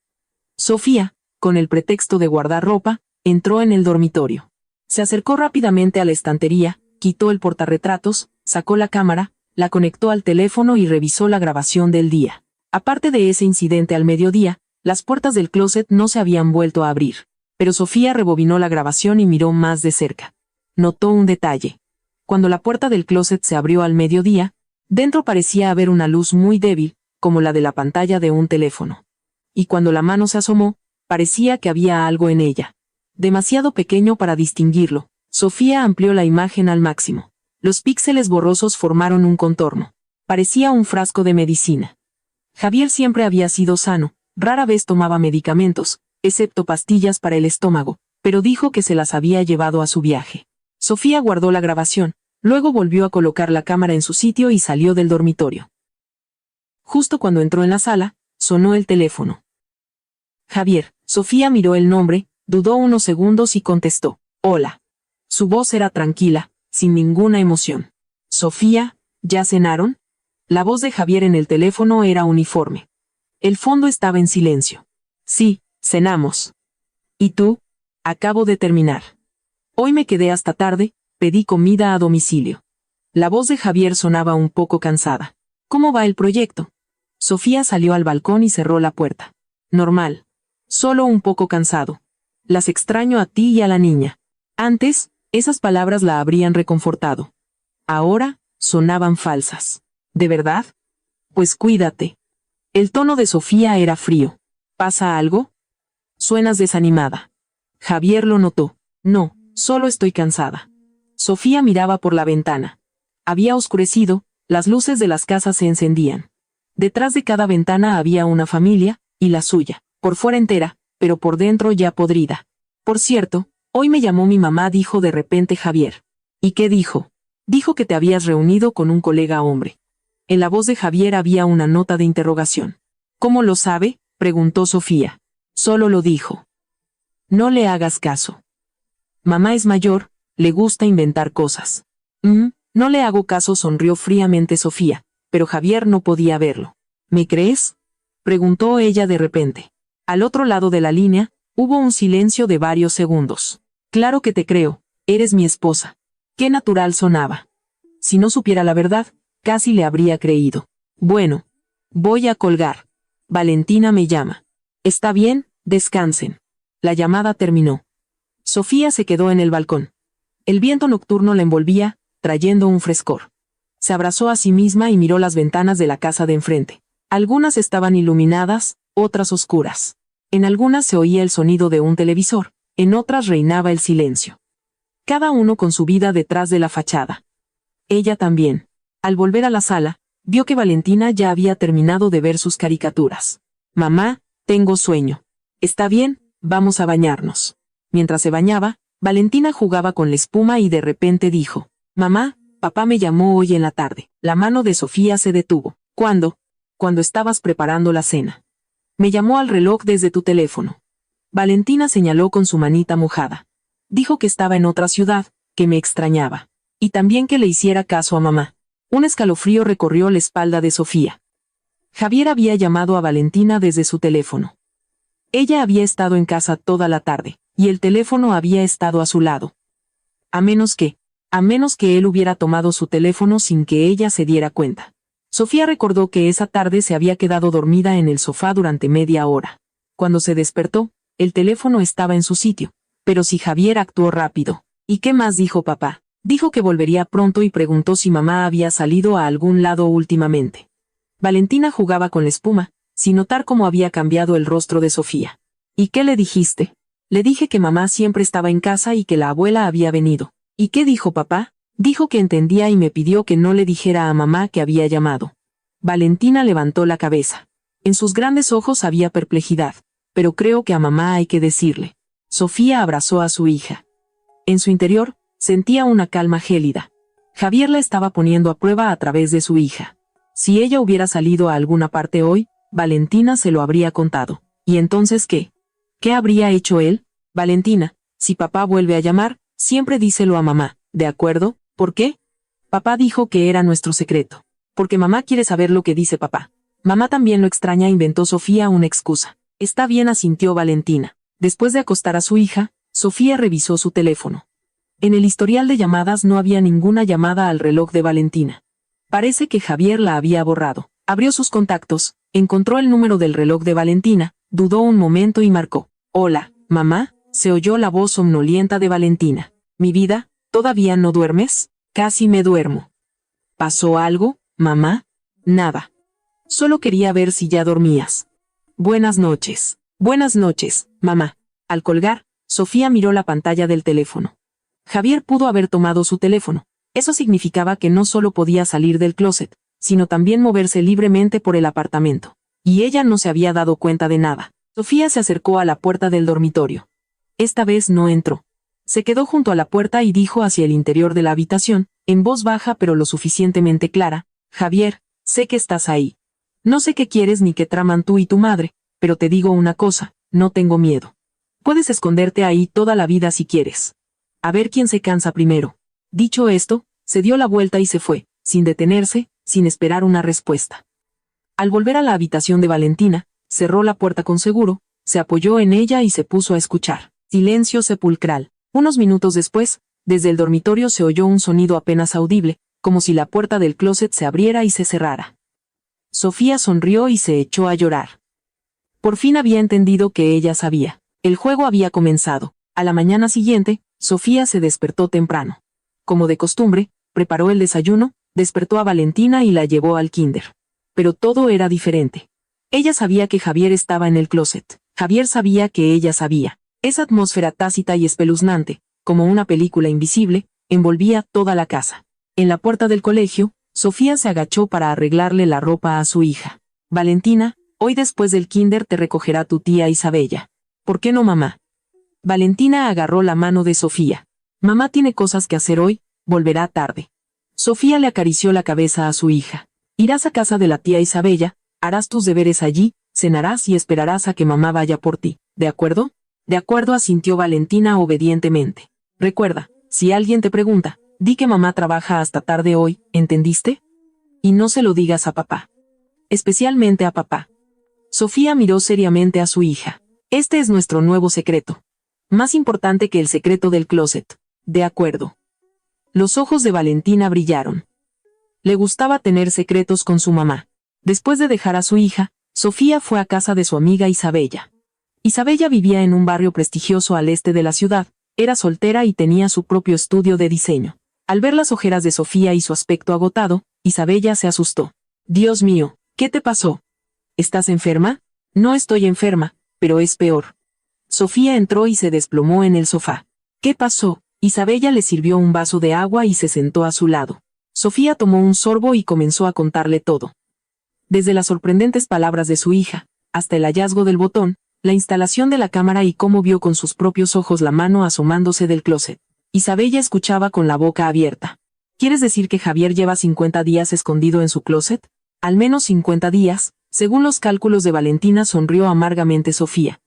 Sofía, con el pretexto de guardar ropa, entró en el dormitorio. Se acercó rápidamente a la estantería, quitó el portarretratos, sacó la cámara, la conectó al teléfono y revisó la grabación del día. Aparte de ese incidente al mediodía, las puertas del closet no se habían vuelto a abrir. Pero Sofía rebobinó la grabación y miró más de cerca. Notó un detalle. Cuando la puerta del closet se abrió al mediodía, dentro parecía haber una luz muy débil, como la de la pantalla de un teléfono. Y cuando la mano se asomó, parecía que había algo en ella. Demasiado pequeño para distinguirlo, Sofía amplió la imagen al máximo. Los píxeles borrosos formaron un contorno. Parecía un frasco de medicina. Javier siempre había sido sano, rara vez tomaba medicamentos, excepto pastillas para el estómago, pero dijo que se las había llevado a su viaje. Sofía guardó la grabación, luego volvió a colocar la cámara en su sitio y salió del dormitorio. Justo cuando entró en la sala, sonó el teléfono. Javier. Sofía miró el nombre, dudó unos segundos y contestó. Hola. Su voz era tranquila, sin ninguna emoción. Sofía, ¿ya cenaron? La voz de Javier en el teléfono era uniforme. El fondo estaba en silencio. Sí, cenamos. ¿Y tú? Acabo de terminar. Hoy me quedé hasta tarde, pedí comida a domicilio. La voz de Javier sonaba un poco cansada. ¿Cómo va el proyecto? Sofía salió al balcón y cerró la puerta. Normal. Solo un poco cansado. Las extraño a ti y a la niña. Antes, esas palabras la habrían reconfortado. Ahora, sonaban falsas. ¿De verdad? Pues cuídate. El tono de Sofía era frío. ¿Pasa algo? Suenas desanimada. Javier lo notó. No, solo estoy cansada. Sofía miraba por la ventana. Había oscurecido, las luces de las casas se encendían. Detrás de cada ventana había una familia, y la suya, por fuera entera, pero por dentro ya podrida. Por cierto, hoy me llamó mi mamá, dijo de repente Javier. ¿Y qué dijo? Dijo que te habías reunido con un colega hombre. En la voz de Javier había una nota de interrogación. ¿Cómo lo sabe?, preguntó Sofía. Solo lo dijo. No le hagas caso. Mamá es mayor, le gusta inventar cosas. No le hago caso, sonrió fríamente Sofía, pero Javier no podía verlo. ¿Me crees?, preguntó ella de repente. Al otro lado de la línea, hubo un silencio de varios segundos. Claro que te creo, eres mi esposa. Qué natural sonaba. Si no supiera la verdad, casi le habría creído. Bueno, voy a colgar. Valentina me llama. Está bien, descansen. La llamada terminó. Sofía se quedó en el balcón. El viento nocturno la envolvía, trayendo un frescor. Se abrazó a sí misma y miró las ventanas de la casa de enfrente. Algunas estaban iluminadas, otras oscuras. En algunas se oía el sonido de un televisor, en otras reinaba el silencio. Cada uno con su vida detrás de la fachada. Ella también. Al volver a la sala, vio que Valentina ya había terminado de ver sus caricaturas. Mamá, tengo sueño. Está bien, vamos a bañarnos. Mientras se bañaba, Valentina jugaba con la espuma y de repente dijo, mamá, papá me llamó hoy en la tarde. La mano de Sofía se detuvo. ¿Cuándo? Cuando estabas preparando la cena. Me llamó al reloj desde tu teléfono. Valentina señaló con su manita mojada. Dijo que estaba en otra ciudad, que me extrañaba. Y también que le hiciera caso a mamá. Un escalofrío recorrió la espalda de Sofía. Javier había llamado a Valentina desde su teléfono. Ella había estado en casa toda la tarde, y el teléfono había estado a su lado. A menos que él hubiera tomado su teléfono sin que ella se diera cuenta. Sofía recordó que esa tarde se había quedado dormida en el sofá durante media hora. Cuando se despertó, el teléfono estaba en su sitio, pero si Javier actuó rápido. ¿Y qué más dijo papá? Dijo que volvería pronto y preguntó si mamá había salido a algún lado últimamente. Valentina jugaba con la espuma, sin notar cómo había cambiado el rostro de Sofía. ¿Y qué le dijiste? Le dije que mamá siempre estaba en casa y que la abuela había venido. ¿Y qué dijo papá? Dijo que entendía y me pidió que no le dijera a mamá que había llamado. Valentina levantó la cabeza. En sus grandes ojos había perplejidad, pero creo que a mamá hay que decirle. Sofía abrazó a su hija. En su interior, sentía una calma gélida. Javier la estaba poniendo a prueba a través de su hija. Si ella hubiera salido a alguna parte hoy, Valentina se lo habría contado. ¿Y entonces qué? ¿Qué habría hecho él? Valentina, si papá vuelve a llamar, siempre díselo a mamá, ¿de acuerdo? ¿Por qué? Papá dijo que era nuestro secreto. Porque mamá quiere saber lo que dice papá. Mamá también lo extraña, inventó Sofía una excusa. Está bien, asintió Valentina. Después de acostar a su hija, Sofía revisó su teléfono. En el historial de llamadas no había ninguna llamada al reloj de Valentina. Parece que Javier la había borrado. Abrió sus contactos, encontró el número del reloj de Valentina, dudó un momento y marcó. Hola, mamá, se oyó la voz somnolienta de Valentina. Mi vida, ¿todavía no duermes? Casi me duermo. ¿Pasó algo, mamá? Nada. Solo quería ver si ya dormías. Buenas noches. Buenas noches, mamá. Al colgar, Sofía miró la pantalla del teléfono. Javier pudo haber tomado su teléfono. Eso significaba que no solo podía salir del closet, sino también moverse libremente por el apartamento. Y ella no se había dado cuenta de nada. Sofía se acercó a la puerta del dormitorio. Esta vez no entró. Se quedó junto a la puerta y dijo hacia el interior de la habitación, en voz baja pero lo suficientemente clara, Javier, sé que estás ahí. No sé qué quieres ni qué traman tú y tu madre, pero te digo una cosa, no tengo miedo. Puedes esconderte ahí toda la vida si quieres. A ver quién se cansa primero. Dicho esto, se dio la vuelta y se fue, sin detenerse, sin esperar una respuesta. Al volver a la habitación de Valentina, cerró la puerta con seguro, se apoyó en ella y se puso a escuchar. Silencio sepulcral. Unos minutos después, desde el dormitorio se oyó un sonido apenas audible, como si la puerta del closet se abriera y se cerrara. Sofía sonrió y se echó a llorar. Por fin había entendido que ella sabía. El juego había comenzado. A la mañana siguiente, Sofía se despertó temprano. Como de costumbre, preparó el desayuno, despertó a Valentina y la llevó al kinder. Pero todo era diferente. Ella sabía que Javier estaba en el closet. Javier sabía que ella sabía. Esa atmósfera tácita y espeluznante, como una película invisible, envolvía toda la casa. En la puerta del colegio, Sofía se agachó para arreglarle la ropa a su hija. Valentina, hoy después del kinder te recogerá tu tía Isabella. ¿Por qué no, mamá? Valentina agarró la mano de Sofía. Mamá tiene cosas que hacer hoy, volverá tarde. Sofía le acarició la cabeza a su hija. Irás a casa de la tía Isabella, harás tus deberes allí, cenarás y esperarás a que mamá vaya por ti, ¿de acuerdo? De acuerdo, asintió Valentina obedientemente. Recuerda, si alguien te pregunta, di que mamá trabaja hasta tarde hoy, ¿entendiste? Y no se lo digas a papá. Especialmente a papá. Sofía miró seriamente a su hija. Este es nuestro nuevo secreto. Más importante que el secreto del closet. De acuerdo. Los ojos de Valentina brillaron. Le gustaba tener secretos con su mamá. Después de dejar a su hija, Sofía fue a casa de su amiga Isabella. Isabella vivía en un barrio prestigioso al este de la ciudad, era soltera y tenía su propio estudio de diseño. Al ver las ojeras de Sofía y su aspecto agotado, Isabella se asustó. Dios mío, ¿qué te pasó? ¿Estás enferma? No estoy enferma, pero es peor. Sofía entró y se desplomó en el sofá. ¿Qué pasó? Isabella le sirvió un vaso de agua y se sentó a su lado. Sofía tomó un sorbo y comenzó a contarle todo. Desde las sorprendentes palabras de su hija, hasta el hallazgo del botón, la instalación de la cámara y cómo vio con sus propios ojos la mano asomándose del closet. Isabella escuchaba con la boca abierta. ¿Quieres decir que Javier lleva 50 días escondido en su closet? Al menos 50 días, según los cálculos de Valentina, sonrió amargamente Sofía.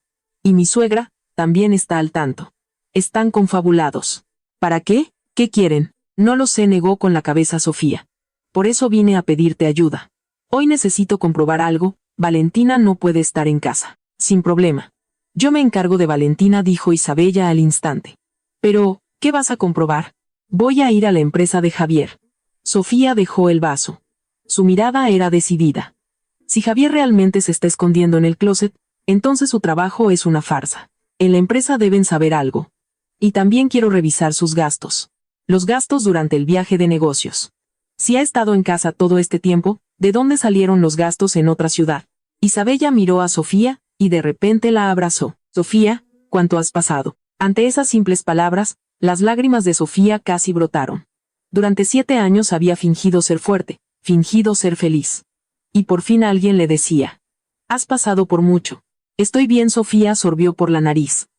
Y mi suegra, también está al tanto. Están confabulados. ¿Para qué? ¿Qué quieren? No lo sé, negó con la cabeza Sofía. Por eso vine a pedirte ayuda. Hoy necesito comprobar algo, Valentina no puede estar en casa. Sin problema. Yo me encargo de Valentina, dijo Isabella al instante. Pero, ¿qué vas a comprobar? Voy a ir a la empresa de Javier. Sofía dejó el vaso. Su mirada era decidida. Si Javier realmente se está escondiendo en el closet, entonces su trabajo es una farsa. En la empresa deben saber algo. Y también quiero revisar sus gastos. Los gastos durante el viaje de negocios. Si ha estado en casa todo este tiempo, ¿de dónde salieron los gastos en otra ciudad? Isabella miró a Sofía, y de repente la abrazó. Sofía, ¿cuánto has pasado? Ante esas simples palabras, las lágrimas de Sofía casi brotaron. Durante 7 años había fingido ser fuerte, fingido ser feliz. Y por fin alguien le decía. Has pasado por mucho. Estoy bien, Sofía sorbió por la nariz.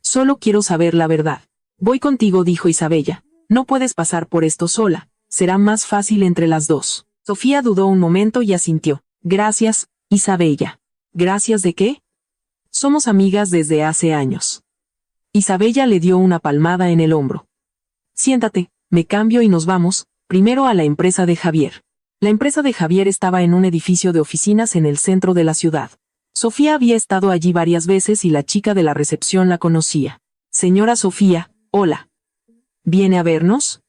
Solo quiero saber la verdad. Voy contigo, dijo Isabella. No puedes pasar por esto sola, será más fácil entre las dos. Sofía dudó un momento y asintió. Gracias, Isabella. ¿Gracias de qué? Somos amigas desde hace años. Isabella le dio una palmada en el hombro. Siéntate, me cambio y nos vamos, primero a la empresa de Javier. La empresa de Javier estaba en un edificio de oficinas en el centro de la ciudad. Sofía había estado allí varias veces y la chica de la recepción la conocía. Señora Sofía, hola. ¿Viene a vernos?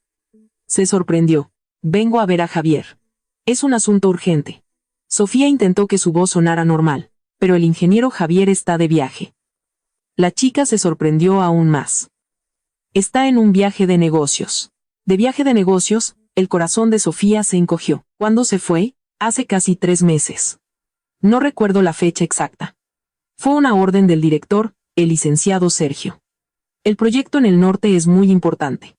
Se sorprendió. Vengo a ver a Javier. Es un asunto urgente. Sofía intentó que su voz sonara normal, pero el ingeniero Javier está de viaje. La chica se sorprendió aún más. Está en un viaje de negocios. De viaje de negocios, el corazón de Sofía se encogió. ¿Cuándo se fue? Hace casi 3 meses. No recuerdo la fecha exacta. Fue una orden del director, el licenciado Sergio. El proyecto en el norte es muy importante.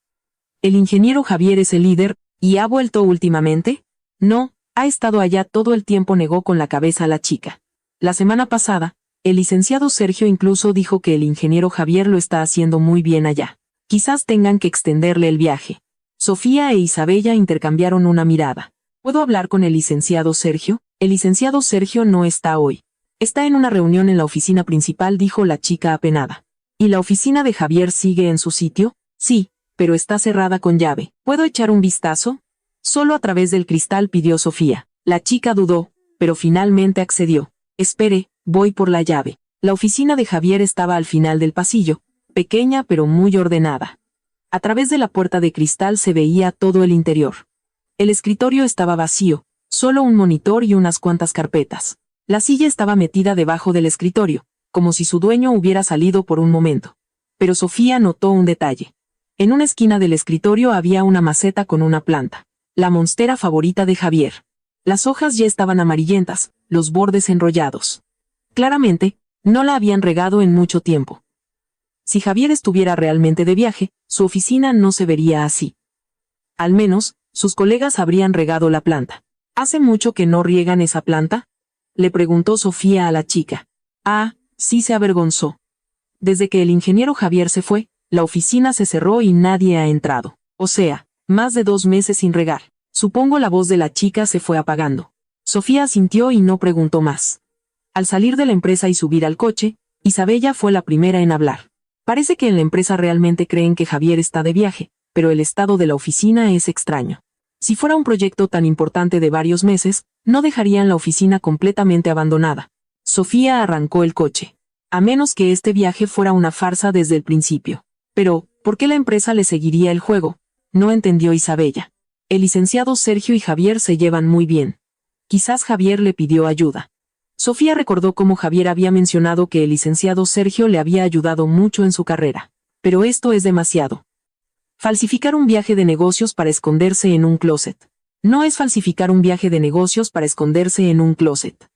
El ingeniero Javier es el líder, ¿y ha vuelto últimamente? No, ha estado allá todo el tiempo, negó con la cabeza la chica. La semana pasada, el licenciado Sergio incluso dijo que el ingeniero Javier lo está haciendo muy bien allá. Quizás tengan que extenderle el viaje. Sofía e Isabella intercambiaron una mirada. ¿Puedo hablar con el licenciado Sergio? El licenciado Sergio no está hoy. Está en una reunión en la oficina principal, dijo la chica apenada. ¿Y la oficina de Javier sigue en su sitio? Sí, pero está cerrada con llave. ¿Puedo echar un vistazo? Solo a través del cristal, pidió Sofía. La chica dudó, pero finalmente accedió. Espere, voy por la llave. La oficina de Javier estaba al final del pasillo, pequeña pero muy ordenada. A través de la puerta de cristal se veía todo el interior. El escritorio estaba vacío, solo un monitor y unas cuantas carpetas. La silla estaba metida debajo del escritorio, como si su dueño hubiera salido por un momento. Pero Sofía notó un detalle. En una esquina del escritorio había una maceta con una planta, la monstera favorita de Javier. Las hojas ya estaban amarillentas, los bordes enrollados. Claramente, no la habían regado en mucho tiempo. Si Javier estuviera realmente de viaje, su oficina no se vería así. Al menos, sus colegas habrían regado la planta. ¿Hace mucho que no riegan esa planta?, le preguntó Sofía a la chica. Ah, sí, se avergonzó. Desde que el ingeniero Javier se fue, la oficina se cerró y nadie ha entrado. O sea, más de 2 meses sin regar. Supongo. La voz de la chica se fue apagando. Sofía asintió y no preguntó más. Al salir de la empresa y subir al coche, Isabella fue la primera en hablar. Parece que en la empresa realmente creen que Javier está de viaje, pero el estado de la oficina es extraño. Si fuera un proyecto tan importante de varios meses, no dejarían la oficina completamente abandonada. Sofía arrancó el coche. A menos que este viaje fuera una farsa desde el principio. Pero, ¿por qué la empresa le seguiría el juego? No entendió Isabella. El licenciado Sergio y Javier se llevan muy bien. Quizás Javier le pidió ayuda. Sofía recordó cómo Javier había mencionado que el licenciado Sergio le había ayudado mucho en su carrera. Pero esto es demasiado. Falsificar un viaje de negocios para esconderse en un closet. No es falsificar un viaje de negocios para esconderse en un closet.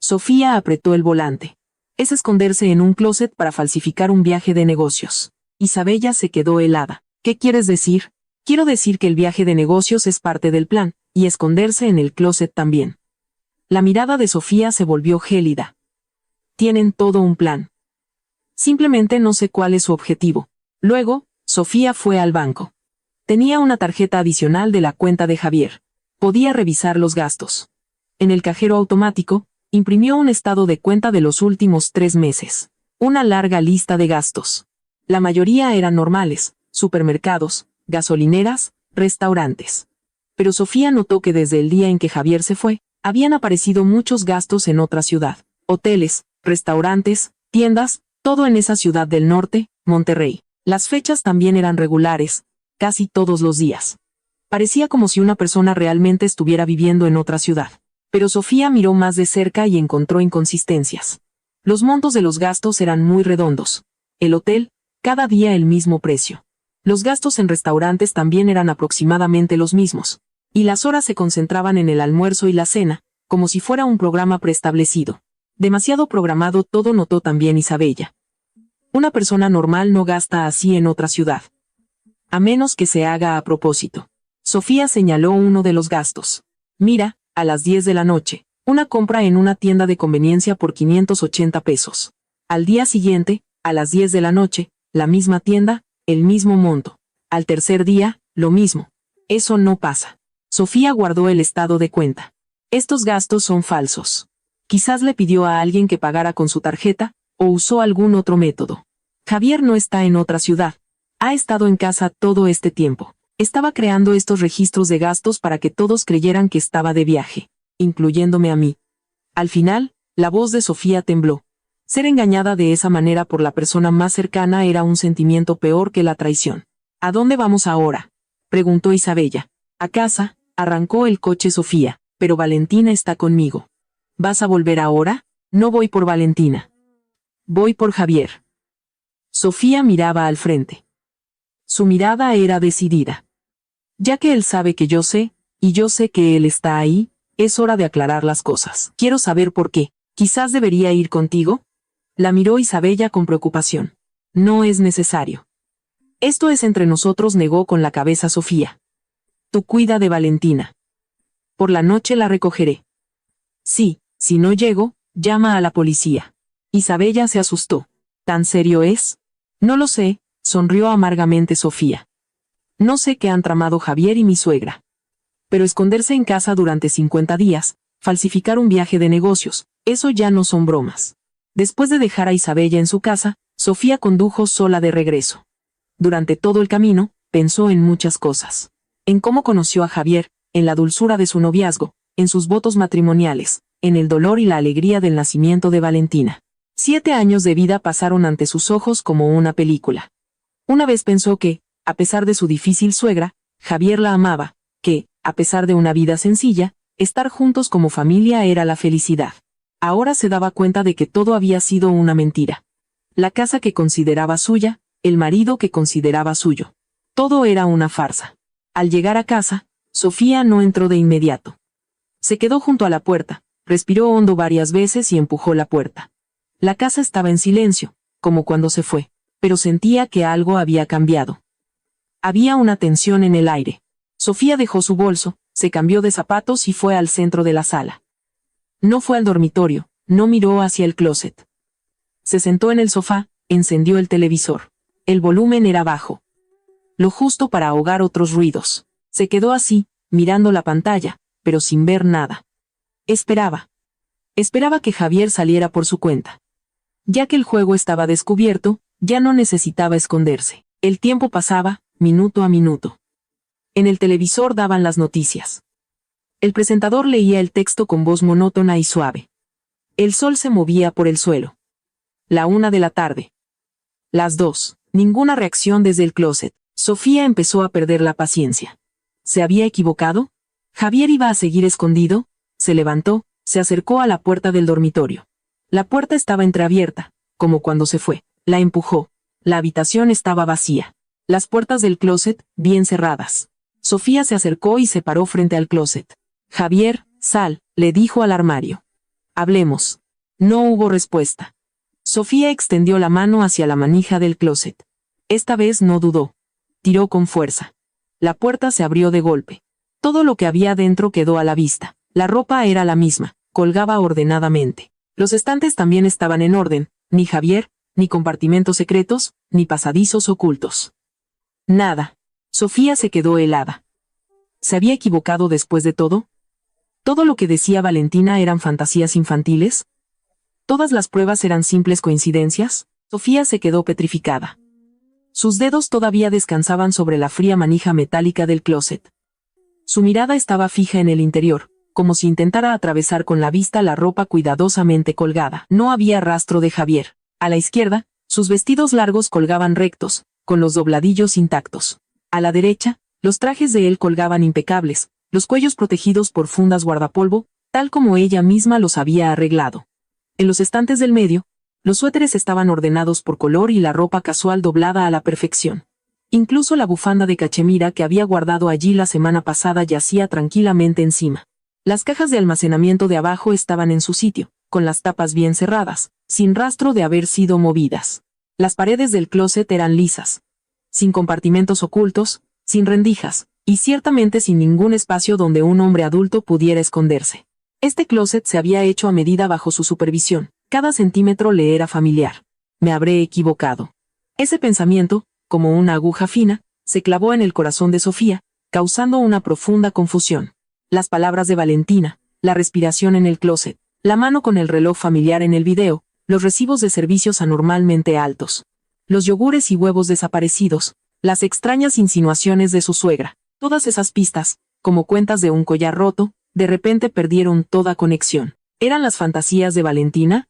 Sofía apretó el volante. Es esconderse en un closet para falsificar un viaje de negocios. Isabella se quedó helada. ¿Qué quieres decir? Quiero decir que el viaje de negocios es parte del plan, y esconderse en el closet también. La mirada de Sofía se volvió gélida. Tienen todo un plan. Simplemente no sé cuál es su objetivo. Luego, Sofía fue al banco. Tenía una tarjeta adicional de la cuenta de Javier. Podía revisar los gastos. En el cajero automático, imprimió un estado de cuenta de los últimos 3 meses. Una larga lista de gastos. La mayoría eran normales, supermercados, gasolineras, restaurantes. Pero Sofía notó que desde el día en que Javier se fue, habían aparecido muchos gastos en otra ciudad. Hoteles, restaurantes, tiendas, todo en esa ciudad del norte, Monterrey. Las fechas también eran regulares, casi todos los días. Parecía como si una persona realmente estuviera viviendo en otra ciudad. Pero Sofía miró más de cerca y encontró inconsistencias. Los montos de los gastos eran muy redondos. El hotel, cada día el mismo precio. Los gastos en restaurantes también eran aproximadamente los mismos. Y las horas se concentraban en el almuerzo y la cena, como si fuera un programa preestablecido. Demasiado programado todo, notó también Isabella. Una persona normal no gasta así en otra ciudad. A menos que se haga a propósito. Sofía señaló uno de los gastos. Mira, a las 10 de la noche, una compra en una tienda de conveniencia por 580 pesos. Al día siguiente, a las 10 de la noche, la misma tienda, el mismo monto. Al tercer día, lo mismo. Eso no pasa. Sofía guardó el estado de cuenta. Estos gastos son falsos. Quizás le pidió a alguien que pagara con su tarjeta, o usó algún otro método. Javier no está en otra ciudad. Ha estado en casa todo este tiempo. Estaba creando estos registros de gastos para que todos creyeran que estaba de viaje, incluyéndome a mí. Al final, la voz de Sofía tembló. Ser engañada de esa manera por la persona más cercana era un sentimiento peor que la traición. ¿A dónde vamos ahora?, preguntó Isabella. A casa, arrancó el coche Sofía, pero Valentina está conmigo. ¿Vas a volver ahora? No voy por Valentina. Voy por Javier. Sofía miraba al frente. Su mirada era decidida. Ya que él sabe que yo sé, y yo sé que él está ahí, es hora de aclarar las cosas. Quiero saber por qué. ¿Quizás debería ir contigo? La miró Isabella con preocupación. No es necesario. Esto es entre nosotros, negó con la cabeza Sofía. Tú cuida de Valentina. Por la noche la recogeré. Sí, si no llego, llama a la policía. Isabella se asustó. ¿Tan serio es? No lo sé, sonrió amargamente Sofía. No sé qué han tramado Javier y mi suegra. Pero esconderse en casa durante 50 días, falsificar un viaje de negocios, eso ya no son bromas. Después de dejar a Isabella en su casa, Sofía condujo sola de regreso. Durante todo el camino, pensó en muchas cosas. En cómo conoció a Javier, en la dulzura de su noviazgo, en sus votos matrimoniales, en el dolor y la alegría del nacimiento de Valentina. 7 años de vida pasaron ante sus ojos como una película. Una vez pensó que, a pesar de su difícil suegra, Javier la amaba, que, a pesar de una vida sencilla, estar juntos como familia era la felicidad. Ahora se daba cuenta de que todo había sido una mentira. La casa que consideraba suya, el marido que consideraba suyo. Todo era una farsa. Al llegar a casa, Sofía no entró de inmediato. Se quedó junto a la puerta, respiró hondo varias veces y empujó la puerta. La casa estaba en silencio, como cuando se fue, pero sentía que algo había cambiado. Había una tensión en el aire. Sofía dejó su bolso, se cambió de zapatos y fue al centro de la sala. No fue al dormitorio, no miró hacia el closet. Se sentó en el sofá, encendió el televisor. El volumen era bajo. Lo justo para ahogar otros ruidos. Se quedó así, mirando la pantalla, pero sin ver nada. Esperaba. Esperaba que Javier saliera por su cuenta. Ya que el juego estaba descubierto, ya no necesitaba esconderse. El tiempo pasaba, minuto a minuto. En el televisor daban las noticias. El presentador leía el texto con voz monótona y suave. El sol se movía por el suelo. La 1 de la tarde. Las 2. Ninguna reacción desde el closet. Sofía empezó a perder la paciencia. ¿Se había equivocado? ¿Javier iba a seguir escondido? Se levantó, se acercó a la puerta del dormitorio. La puerta estaba entreabierta, como cuando se fue. La empujó. La habitación estaba vacía. Las puertas del closet, bien cerradas. Sofía se acercó y se paró frente al closet. Javier, sal, le dijo al armario. Hablemos. No hubo respuesta. Sofía extendió la mano hacia la manija del closet. Esta vez no dudó. Tiró con fuerza. La puerta se abrió de golpe. Todo lo que había dentro quedó a la vista. La ropa era la misma, colgaba ordenadamente. Los estantes también estaban en orden, ni Javier, ni compartimentos secretos, ni pasadizos ocultos. Nada. Sofía se quedó helada. ¿Se había equivocado después de todo? ¿Todo lo que decía Valentina eran fantasías infantiles? ¿Todas las pruebas eran simples coincidencias? Sofía se quedó petrificada. Sus dedos todavía descansaban sobre la fría manija metálica del closet. Su mirada estaba fija en el interior, como si intentara atravesar con la vista la ropa cuidadosamente colgada. No había rastro de Javier. A la izquierda, sus vestidos largos colgaban rectos, con los dobladillos intactos. A la derecha, los trajes de él colgaban impecables, los cuellos protegidos por fundas guardapolvo, tal como ella misma los había arreglado. En los estantes del medio, los suéteres estaban ordenados por color y la ropa casual doblada a la perfección. Incluso la bufanda de cachemira que había guardado allí la semana pasada yacía tranquilamente encima. Las cajas de almacenamiento de abajo estaban en su sitio, con las tapas bien cerradas, sin rastro de haber sido movidas. Las paredes del closet eran lisas, sin compartimentos ocultos, sin rendijas, y ciertamente sin ningún espacio donde un hombre adulto pudiera esconderse. Este closet se había hecho a medida bajo su supervisión. Cada centímetro le era familiar. Me habré equivocado. Ese pensamiento, como una aguja fina, se clavó en el corazón de Sofía, causando una profunda confusión. Las palabras de Valentina, la respiración en el closet, la mano con el reloj familiar en el video, los recibos de servicios anormalmente altos, los yogures y huevos desaparecidos, las extrañas insinuaciones de su suegra, todas esas pistas, como cuentas de un collar roto, de repente perdieron toda conexión. ¿Eran las fantasías de Valentina?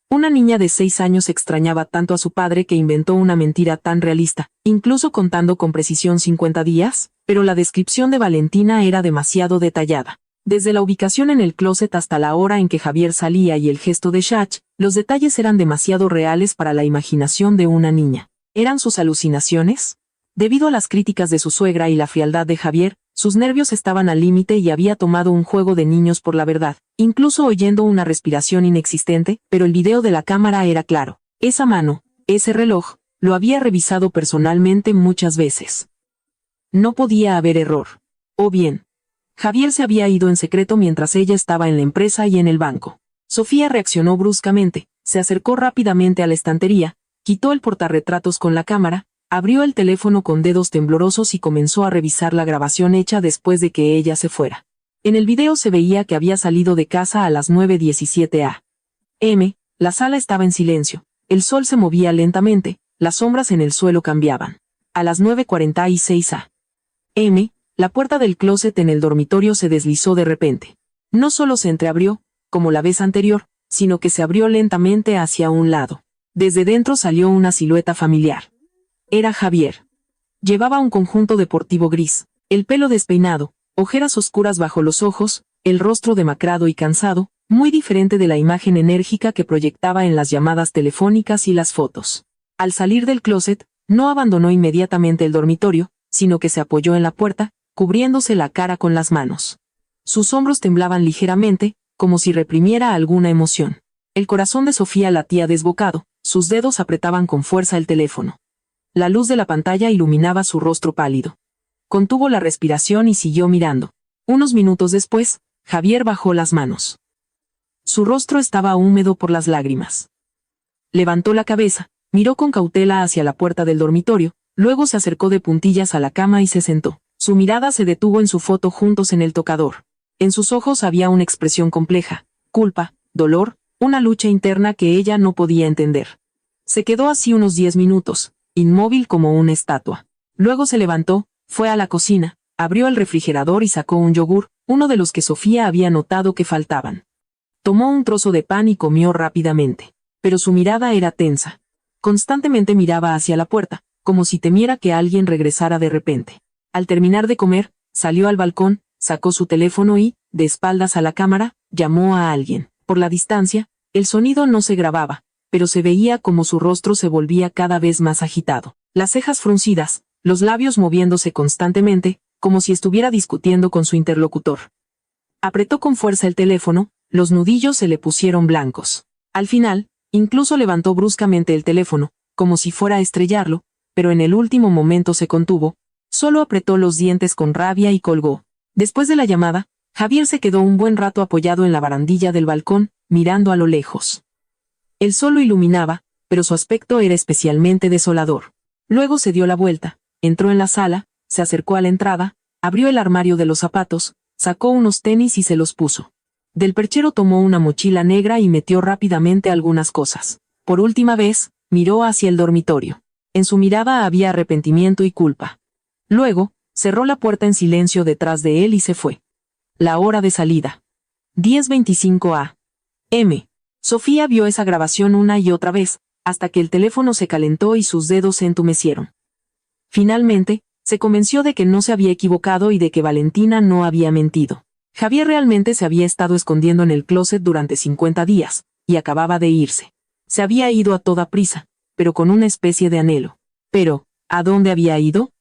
Una niña de 6 años extrañaba tanto a su padre que inventó una mentira tan realista, incluso contando con precisión 50 días, pero la descripción de Valentina era demasiado detallada. Desde la ubicación en el closet hasta la hora en que Javier salía y el gesto de Shach, los detalles eran demasiado reales para la imaginación de una niña. ¿Eran sus alucinaciones? Debido a las críticas de su suegra y la frialdad de Javier, sus nervios estaban al límite y había tomado un juego de niños por la verdad, incluso oyendo una respiración inexistente, pero el video de la cámara era claro. Esa mano, ese reloj, lo había revisado personalmente muchas veces. No podía haber error. O bien, Javier se había ido en secreto mientras ella estaba en la empresa y en el banco. Sofía reaccionó bruscamente, se acercó rápidamente a la estantería, quitó el portarretratos con la cámara, abrió el teléfono con dedos temblorosos y comenzó a revisar la grabación hecha después de que ella se fuera. En el video se veía que había salido de casa a las 9:17 a.m., la sala estaba en silencio, el sol se movía lentamente, las sombras en el suelo cambiaban. A las 9:46 a.m., la puerta del closet en el dormitorio se deslizó de repente. No solo se entreabrió, como la vez anterior, sino que se abrió lentamente hacia un lado. Desde dentro salió una silueta familiar. Era Javier. Llevaba un conjunto deportivo gris, el pelo despeinado, ojeras oscuras bajo los ojos, el rostro demacrado y cansado, muy diferente de la imagen enérgica que proyectaba en las llamadas telefónicas y las fotos. Al salir del closet, no abandonó inmediatamente el dormitorio, sino que se apoyó en la puerta, cubriéndose la cara con las manos. Sus hombros temblaban ligeramente, como si reprimiera alguna emoción. El corazón de Sofía latía desbocado, sus dedos apretaban con fuerza el teléfono. La luz de la pantalla iluminaba su rostro pálido. Contuvo la respiración y siguió mirando. Unos minutos después, Javier bajó las manos. Su rostro estaba húmedo por las lágrimas. Levantó la cabeza, miró con cautela hacia la puerta del dormitorio, luego se acercó de puntillas a la cama y se sentó. Su mirada se detuvo en su foto juntos en el tocador. En sus ojos había una expresión compleja, culpa, dolor, una lucha interna que ella no podía entender. Se quedó así unos 10 minutos, inmóvil como una estatua. Luego se levantó, fue a la cocina, abrió el refrigerador y sacó un yogur, uno de los que Sofía había notado que faltaban. Tomó un trozo de pan y comió rápidamente. Pero su mirada era tensa. Constantemente miraba hacia la puerta, como si temiera que alguien regresara de repente. Al terminar de comer, salió al balcón, sacó su teléfono y, de espaldas a la cámara, llamó a alguien. Por la distancia, el sonido no se grababa, pero se veía como su rostro se volvía cada vez más agitado. Las cejas fruncidas, los labios moviéndose constantemente, como si estuviera discutiendo con su interlocutor. Apretó con fuerza el teléfono, los nudillos se le pusieron blancos. Al final, incluso levantó bruscamente el teléfono, como si fuera a estrellarlo, pero en el último momento se contuvo, solo apretó los dientes con rabia y colgó. Después de la llamada, Javier se quedó un buen rato apoyado en la barandilla del balcón, mirando a lo lejos. El sol lo iluminaba, pero su aspecto era especialmente desolador. Luego se dio la vuelta, entró en la sala, se acercó a la entrada, abrió el armario de los zapatos, sacó unos tenis y se los puso. Del perchero tomó una mochila negra y metió rápidamente algunas cosas. Por última vez, miró hacia el dormitorio. En su mirada había arrepentimiento y culpa. Luego, cerró la puerta en silencio detrás de él y se fue. La hora de salida. 10:25 a.m. Sofía vio esa grabación una y otra vez, hasta que el teléfono se calentó y sus dedos se entumecieron. Finalmente, se convenció de que no se había equivocado y de que Valentina no había mentido. Javier realmente se había estado escondiendo en el closet durante 50 días, y acababa de irse. Se había ido a toda prisa, pero con una especie de anhelo. Pero, ¿a dónde había ido?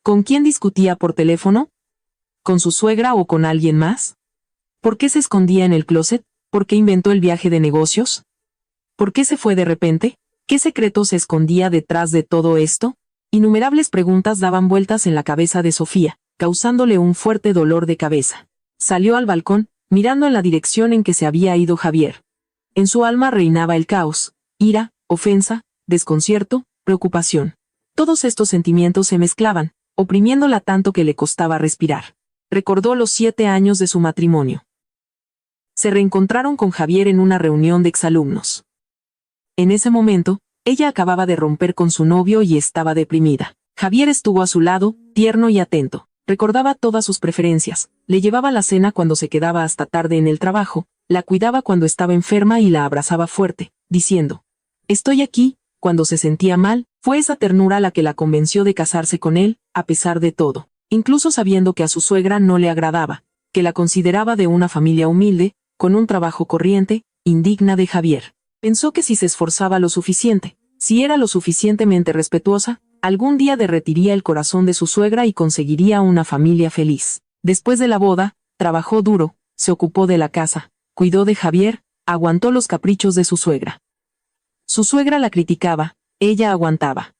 ¿Con quién discutía por teléfono? ¿Con su suegra o con alguien más? ¿Por qué se escondía en el closet? ¿Por qué inventó el viaje de negocios? ¿Por qué se fue de repente? ¿Qué secreto se escondía detrás de todo esto? Innumerables preguntas daban vueltas en la cabeza de Sofía, causándole un fuerte dolor de cabeza. Salió al balcón, mirando en la dirección en que se había ido Javier. En su alma reinaba el caos, ira, ofensa, desconcierto, preocupación. Todos estos sentimientos se mezclaban, oprimiéndola tanto que le costaba respirar. Recordó los 7 años de su matrimonio. Se reencontraron con Javier en una reunión de exalumnos. En ese momento, ella acababa de romper con su novio y estaba deprimida. Javier estuvo a su lado, tierno y atento. Recordaba todas sus preferencias, le llevaba la cena cuando se quedaba hasta tarde en el trabajo, la cuidaba cuando estaba enferma y la abrazaba fuerte, diciendo: «Estoy aquí», cuando se sentía mal. Fue esa ternura la que la convenció de casarse con él, a pesar de todo, incluso sabiendo que a su suegra no le agradaba, que la consideraba de una familia humilde, con un trabajo corriente, indigna de Javier. Pensó que si se esforzaba lo suficiente, si era lo suficientemente respetuosa, algún día derretiría el corazón de su suegra y conseguiría una familia feliz. Después de la boda, trabajó duro, se ocupó de la casa, cuidó de Javier, aguantó los caprichos de su suegra. Su suegra la criticaba, ella aguantaba.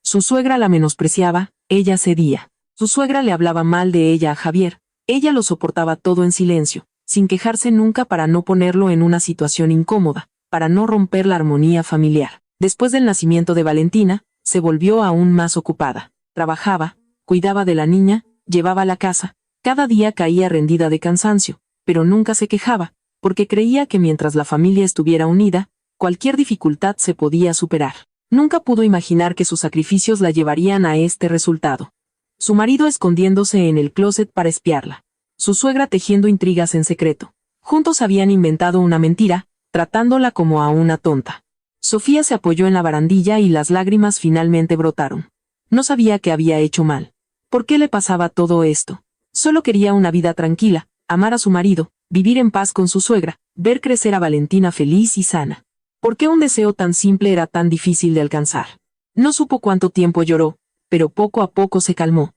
Su suegra la menospreciaba, ella cedía. Su suegra le hablaba mal de ella a Javier, ella lo soportaba todo en silencio, sin quejarse nunca para no ponerlo en una situación incómoda, para no romper la armonía familiar. Después del nacimiento de Valentina, se volvió aún más ocupada. Trabajaba, cuidaba de la niña, llevaba la casa, cada día caía rendida de cansancio, pero nunca se quejaba, porque creía que mientras la familia estuviera unida, cualquier dificultad se podía superar. Nunca pudo imaginar que sus sacrificios la llevarían a este resultado. Su marido escondiéndose en el closet para espiarla. Su suegra tejiendo intrigas en secreto. Juntos habían inventado una mentira, tratándola como a una tonta. Sofía se apoyó en la barandilla y las lágrimas finalmente brotaron. No sabía que había hecho mal. ¿Por qué le pasaba todo esto? Solo quería una vida tranquila, amar a su marido, vivir en paz con su suegra, ver crecer a Valentina feliz y sana. ¿Por qué un deseo tan simple era tan difícil de alcanzar? No supo cuánto tiempo lloró, pero poco a poco se calmó.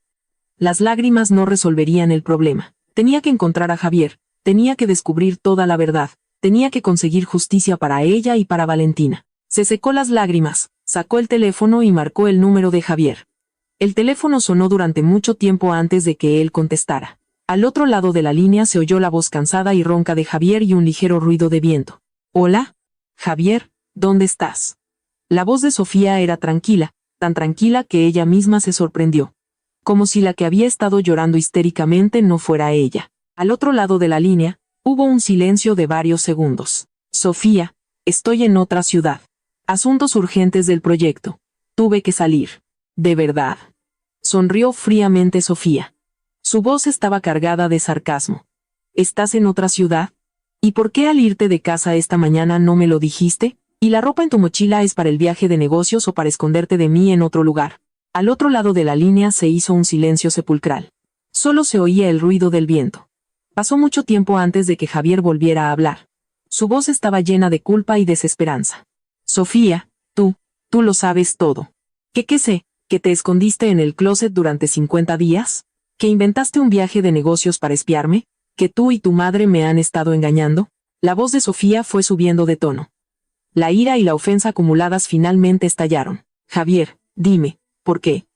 Las lágrimas no resolverían el problema. Tenía que encontrar a Javier, tenía que descubrir toda la verdad, tenía que conseguir justicia para ella y para Valentina. Se secó las lágrimas, sacó el teléfono y marcó el número de Javier. El teléfono sonó durante mucho tiempo antes de que él contestara. Al otro lado de la línea se oyó la voz cansada y ronca de Javier y un ligero ruido de viento. «Hola, Javier, ¿dónde estás?». La voz de Sofía era tranquila, tan tranquila que ella misma se sorprendió. Como si la que había estado llorando histéricamente no fuera ella. Al otro lado de la línea, hubo un silencio de varios segundos. «Sofía, estoy en otra ciudad. Asuntos urgentes del proyecto. Tuve que salir. ¿De verdad?». Sonrió fríamente Sofía. Su voz estaba cargada de sarcasmo. «¿Estás en otra ciudad?». ¿Y por qué al irte de casa esta mañana no me lo dijiste? ¿Y la ropa en tu mochila es para el viaje de negocios o para esconderte de mí en otro lugar? Al otro lado de la línea se hizo un silencio sepulcral. Solo se oía el ruido del viento. Pasó mucho tiempo antes de que Javier volviera a hablar. Su voz estaba llena de culpa y desesperanza. Sofía, tú lo sabes todo. ¿Qué sé? ¿Que te escondiste en el closet durante 50 días? ¿Que inventaste un viaje de negocios para espiarme? ¿Que tú y tu madre me han estado engañando? La voz de Sofía fue subiendo de tono. La ira y la ofensa acumuladas finalmente estallaron. Javier, dime, ¿por qué?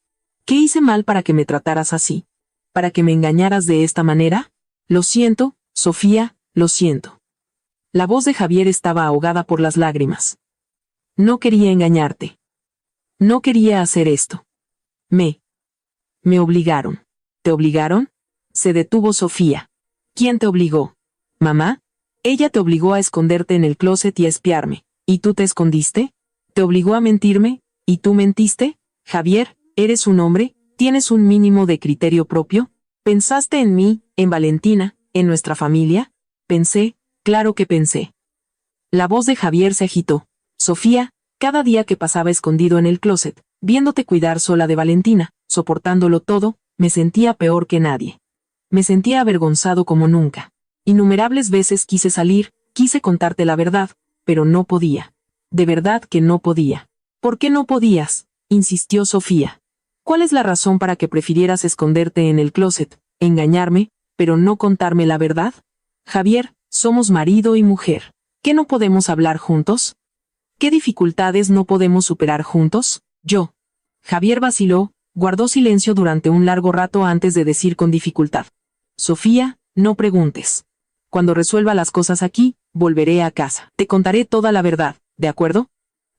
¿Qué hice mal para que me trataras así? ¿Para que me engañaras de esta manera? Lo siento, Sofía, lo siento. La voz de Javier estaba ahogada por las lágrimas. No quería engañarte. No quería hacer esto. Me obligaron. ¿Te obligaron? Se detuvo Sofía. ¿Quién te obligó? ¿Mamá? Ella te obligó a esconderte en el closet y a espiarme. ¿Y tú te escondiste? ¿Te obligó a mentirme? ¿Y tú mentiste? Javier, eres un hombre, ¿tienes un mínimo de criterio propio? ¿Pensaste en mí, en Valentina, en nuestra familia? Pensé, claro que pensé. La voz de Javier se agitó. Sofía, cada día que pasaba escondido en el closet, viéndote cuidar sola de Valentina, soportándolo todo, me sentía peor que nadie. Me sentía avergonzado como nunca. Innumerables veces quise salir, quise contarte la verdad, pero no podía. De verdad que no podía. ¿Por qué no podías? Insistió Sofía. ¿Cuál es la razón para que prefirieras esconderte en el closet, engañarme, pero no contarme la verdad? Javier, somos marido y mujer. ¿Qué no podemos hablar juntos? ¿Qué dificultades no podemos superar juntos? Yo. Javier vaciló, guardó silencio durante un largo rato antes de decir con dificultad. Sofía, no preguntes. Cuando resuelva las cosas aquí, volveré a casa. Te contaré toda la verdad, ¿de acuerdo?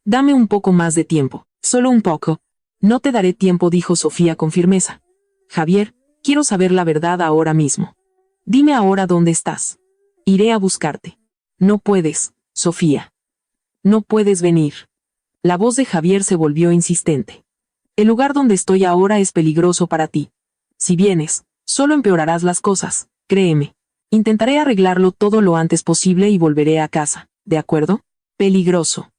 Dame un poco más de tiempo, solo un poco. No te daré tiempo, dijo Sofía con firmeza. Javier, quiero saber la verdad ahora mismo. Dime ahora dónde estás. Iré a buscarte. No puedes, Sofía. No puedes venir. La voz de Javier se volvió insistente. El lugar donde estoy ahora es peligroso para ti. Si vienes, solo empeorarás las cosas, créeme. Intentaré arreglarlo todo lo antes posible y volveré a casa, ¿de acuerdo? Peligroso.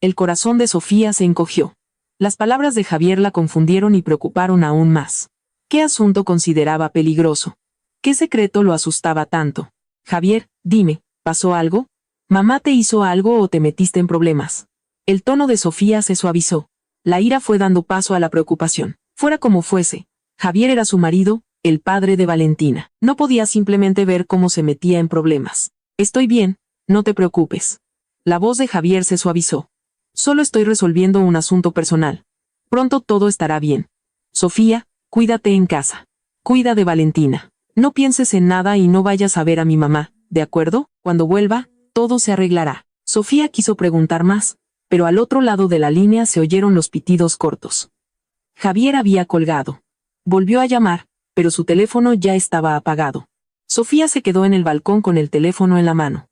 El corazón de Sofía se encogió. Las palabras de Javier la confundieron y preocuparon aún más. ¿Qué asunto consideraba peligroso? ¿Qué secreto lo asustaba tanto? Javier, dime, ¿pasó algo? ¿Mamá te hizo algo o te metiste en problemas? El tono de Sofía se suavizó. La ira fue dando paso a la preocupación. Fuera como fuese, Javier era su marido, el padre de Valentina. No podía simplemente ver cómo se metía en problemas. Estoy bien, no te preocupes. La voz de Javier se suavizó. Solo estoy resolviendo un asunto personal. Pronto todo estará bien. Sofía, cuídate en casa. Cuida de Valentina. No pienses en nada y no vayas a ver a mi mamá, ¿de acuerdo? Cuando vuelva, todo se arreglará. Sofía quiso preguntar más, pero al otro lado de la línea se oyeron los pitidos cortos. Javier había colgado. Volvió a llamar, pero su teléfono ya estaba apagado. Sofía se quedó en el balcón con el teléfono en la mano.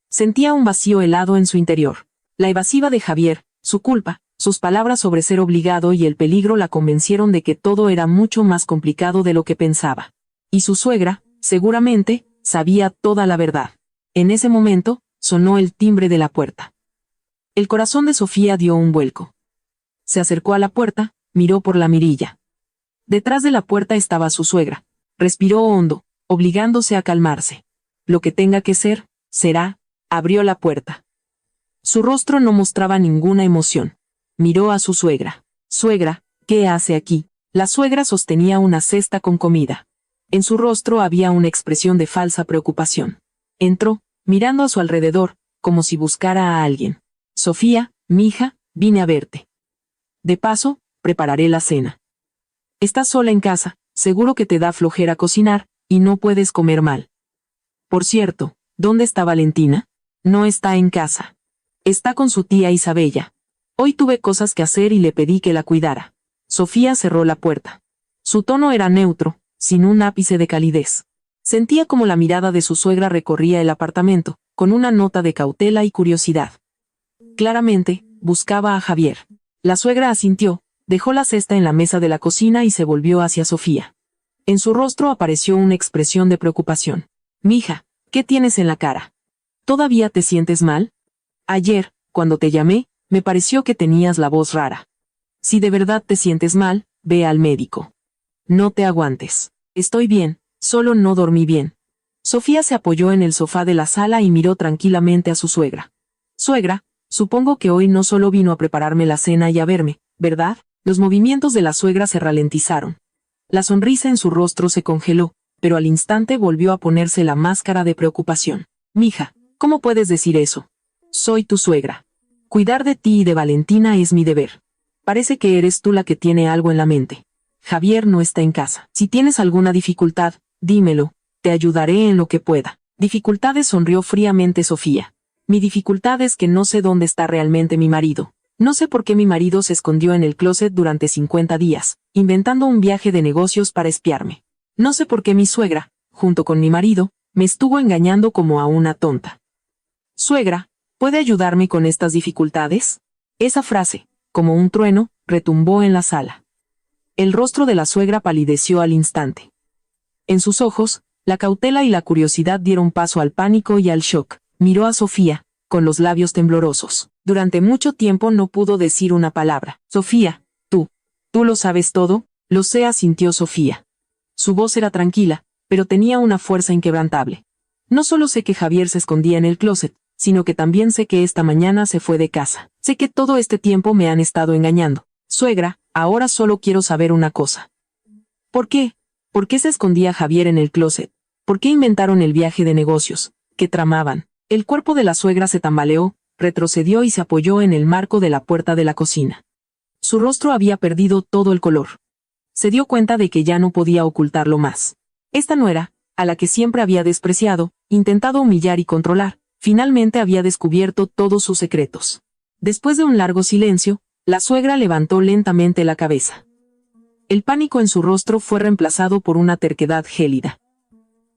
Sentía un vacío helado en su interior. La evasiva de Javier, su culpa, sus palabras sobre ser obligado y el peligro la convencieron de que todo era mucho más complicado de lo que pensaba. Y su suegra, seguramente, sabía toda la verdad. En ese momento, sonó el timbre de la puerta. El corazón de Sofía dio un vuelco. Se acercó a la puerta, miró por la mirilla. Detrás de la puerta estaba su suegra. Respiró hondo, obligándose a calmarse. Lo que tenga que ser, será. Abrió la puerta. Su rostro no mostraba ninguna emoción. Miró a su suegra. Suegra, ¿qué hace aquí? La suegra sostenía una cesta con comida. En su rostro había una expresión de falsa preocupación. Entró, mirando a su alrededor, como si buscara a alguien. Sofía, mija, vine a verte. De paso, prepararé la cena. Estás sola en casa, seguro que te da flojera cocinar, y no puedes comer mal. Por cierto, ¿dónde está Valentina? No está en casa. Está con su tía Isabella. Hoy tuve cosas que hacer y le pedí que la cuidara. Sofía cerró la puerta. Su tono era neutro, sin un ápice de calidez. Sentía como la mirada de su suegra recorría el apartamento, con una nota de cautela y curiosidad. Claramente, buscaba a Javier. La suegra asintió, dejó la cesta en la mesa de la cocina y se volvió hacia Sofía. En su rostro apareció una expresión de preocupación. Mija, ¿qué tienes en la cara? ¿Todavía te sientes mal? Ayer, cuando te llamé, me pareció que tenías la voz rara. Si de verdad te sientes mal, ve al médico. No te aguantes. Estoy bien, solo no dormí bien. Sofía se apoyó en el sofá de la sala y miró tranquilamente a su suegra. Suegra, supongo que hoy no solo vino a prepararme la cena y a verme, ¿verdad? Los movimientos de la suegra se ralentizaron. La sonrisa en su rostro se congeló, pero al instante volvió a ponerse la máscara de preocupación. Mija, ¿cómo puedes decir eso? Soy tu suegra. Cuidar de ti y de Valentina es mi deber. Parece que eres tú la que tiene algo en la mente. Javier no está en casa. Si tienes alguna dificultad, dímelo, te ayudaré en lo que pueda. Dificultades, sonrió fríamente Sofía. Mi dificultad es que no sé dónde está realmente mi marido. No sé por qué mi marido se escondió en el closet durante 50 días, inventando un viaje de negocios para espiarme. No sé por qué mi suegra, junto con mi marido, me estuvo engañando como a una tonta. Suegra, ¿puede ayudarme con estas dificultades? Esa frase, como un trueno, retumbó en la sala. El rostro de la suegra palideció al instante. En sus ojos, la cautela y la curiosidad dieron paso al pánico y al shock. Miró a Sofía, con los labios temblorosos. Durante mucho tiempo no pudo decir una palabra. Sofía, ¿tú lo sabes todo? Lo sé, asintió Sofía. Su voz era tranquila, pero tenía una fuerza inquebrantable. No solo sé que Javier se escondía en el closet, sino que también sé que esta mañana se fue de casa. Sé que todo este tiempo me han estado engañando. Suegra, ahora solo quiero saber una cosa. ¿Por qué? ¿Por qué se escondía Javier en el closet? ¿Por qué inventaron el viaje de negocios? ¿Qué tramaban? El cuerpo de la suegra se tambaleó, retrocedió y se apoyó en el marco de la puerta de la cocina. Su rostro había perdido todo el color. Se dio cuenta de que ya no podía ocultarlo más. Esta nuera, a la que siempre había despreciado, intentado humillar y controlar, finalmente había descubierto todos sus secretos. Después de un largo silencio, la suegra levantó lentamente la cabeza. El pánico en su rostro fue reemplazado por una terquedad gélida.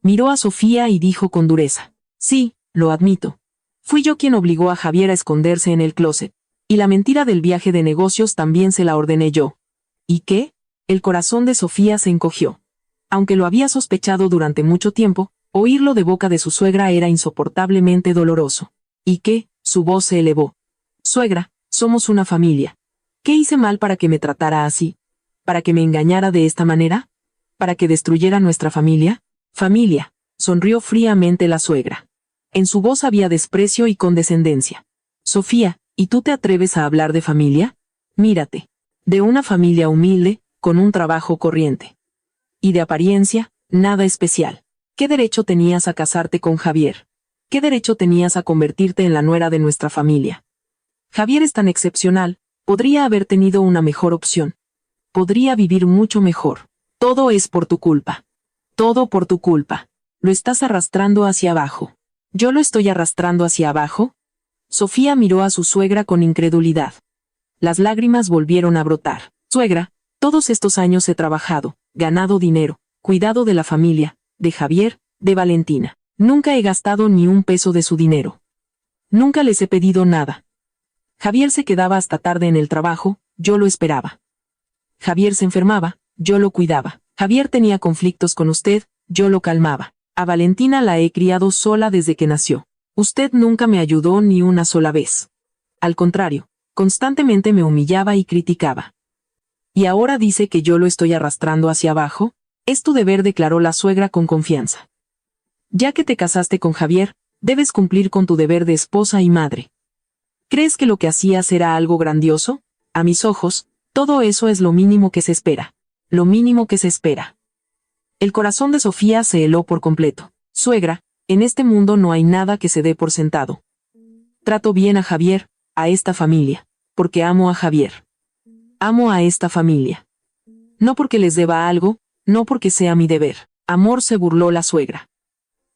Miró a Sofía y dijo con dureza: sí, lo admito. Fui yo quien obligó a Javier a esconderse en el closet. Y la mentira del viaje de negocios también se la ordené yo. ¿Y qué? El corazón de Sofía se encogió. Aunque lo había sospechado durante mucho tiempo, oírlo de boca de su suegra era insoportablemente doloroso. ¿Y qué? Su voz se elevó. Suegra, somos una familia. ¿Qué hice mal para que me tratara así? ¿Para que me engañara de esta manera? ¿Para que destruyera nuestra familia? Familia, sonrió fríamente la suegra. En su voz había desprecio y condescendencia. Sofía, ¿y tú te atreves a hablar de familia? Mírate. De una familia humilde, con un trabajo corriente. Y de apariencia, nada especial. ¿Qué derecho tenías a casarte con Javier? ¿Qué derecho tenías a convertirte en la nuera de nuestra familia? Javier es tan excepcional, podría haber tenido una mejor opción. Podría vivir mucho mejor. Todo es por tu culpa. Todo por tu culpa. Lo estás arrastrando hacia abajo. ¿Yo lo estoy arrastrando hacia abajo? Sofía miró a su suegra con incredulidad. Las lágrimas volvieron a brotar. Suegra, todos estos años he trabajado, ganado dinero, cuidado de la familia, de Javier, de Valentina. Nunca he gastado ni un peso de su dinero. Nunca les he pedido nada. Javier se quedaba hasta tarde en el trabajo, yo lo esperaba. Javier se enfermaba, yo lo cuidaba. Javier tenía conflictos con usted, yo lo calmaba. A Valentina la he criado sola desde que nació. Usted nunca me ayudó ni una sola vez. Al contrario, constantemente me humillaba y criticaba. ¿Y ahora dice que yo lo estoy arrastrando hacia abajo? Es tu deber, declaró la suegra con confianza. Ya que te casaste con Javier, debes cumplir con tu deber de esposa y madre. ¿Crees que lo que hacías era algo grandioso? A mis ojos, todo eso es lo mínimo que se espera. Lo mínimo que se espera. El corazón de Sofía se heló por completo. Suegra, en este mundo no hay nada que se dé por sentado. Trato bien a Javier, a esta familia, porque amo a Javier. Amo a esta familia. No porque les deba algo, no porque sea mi deber. Amor, se burló la suegra.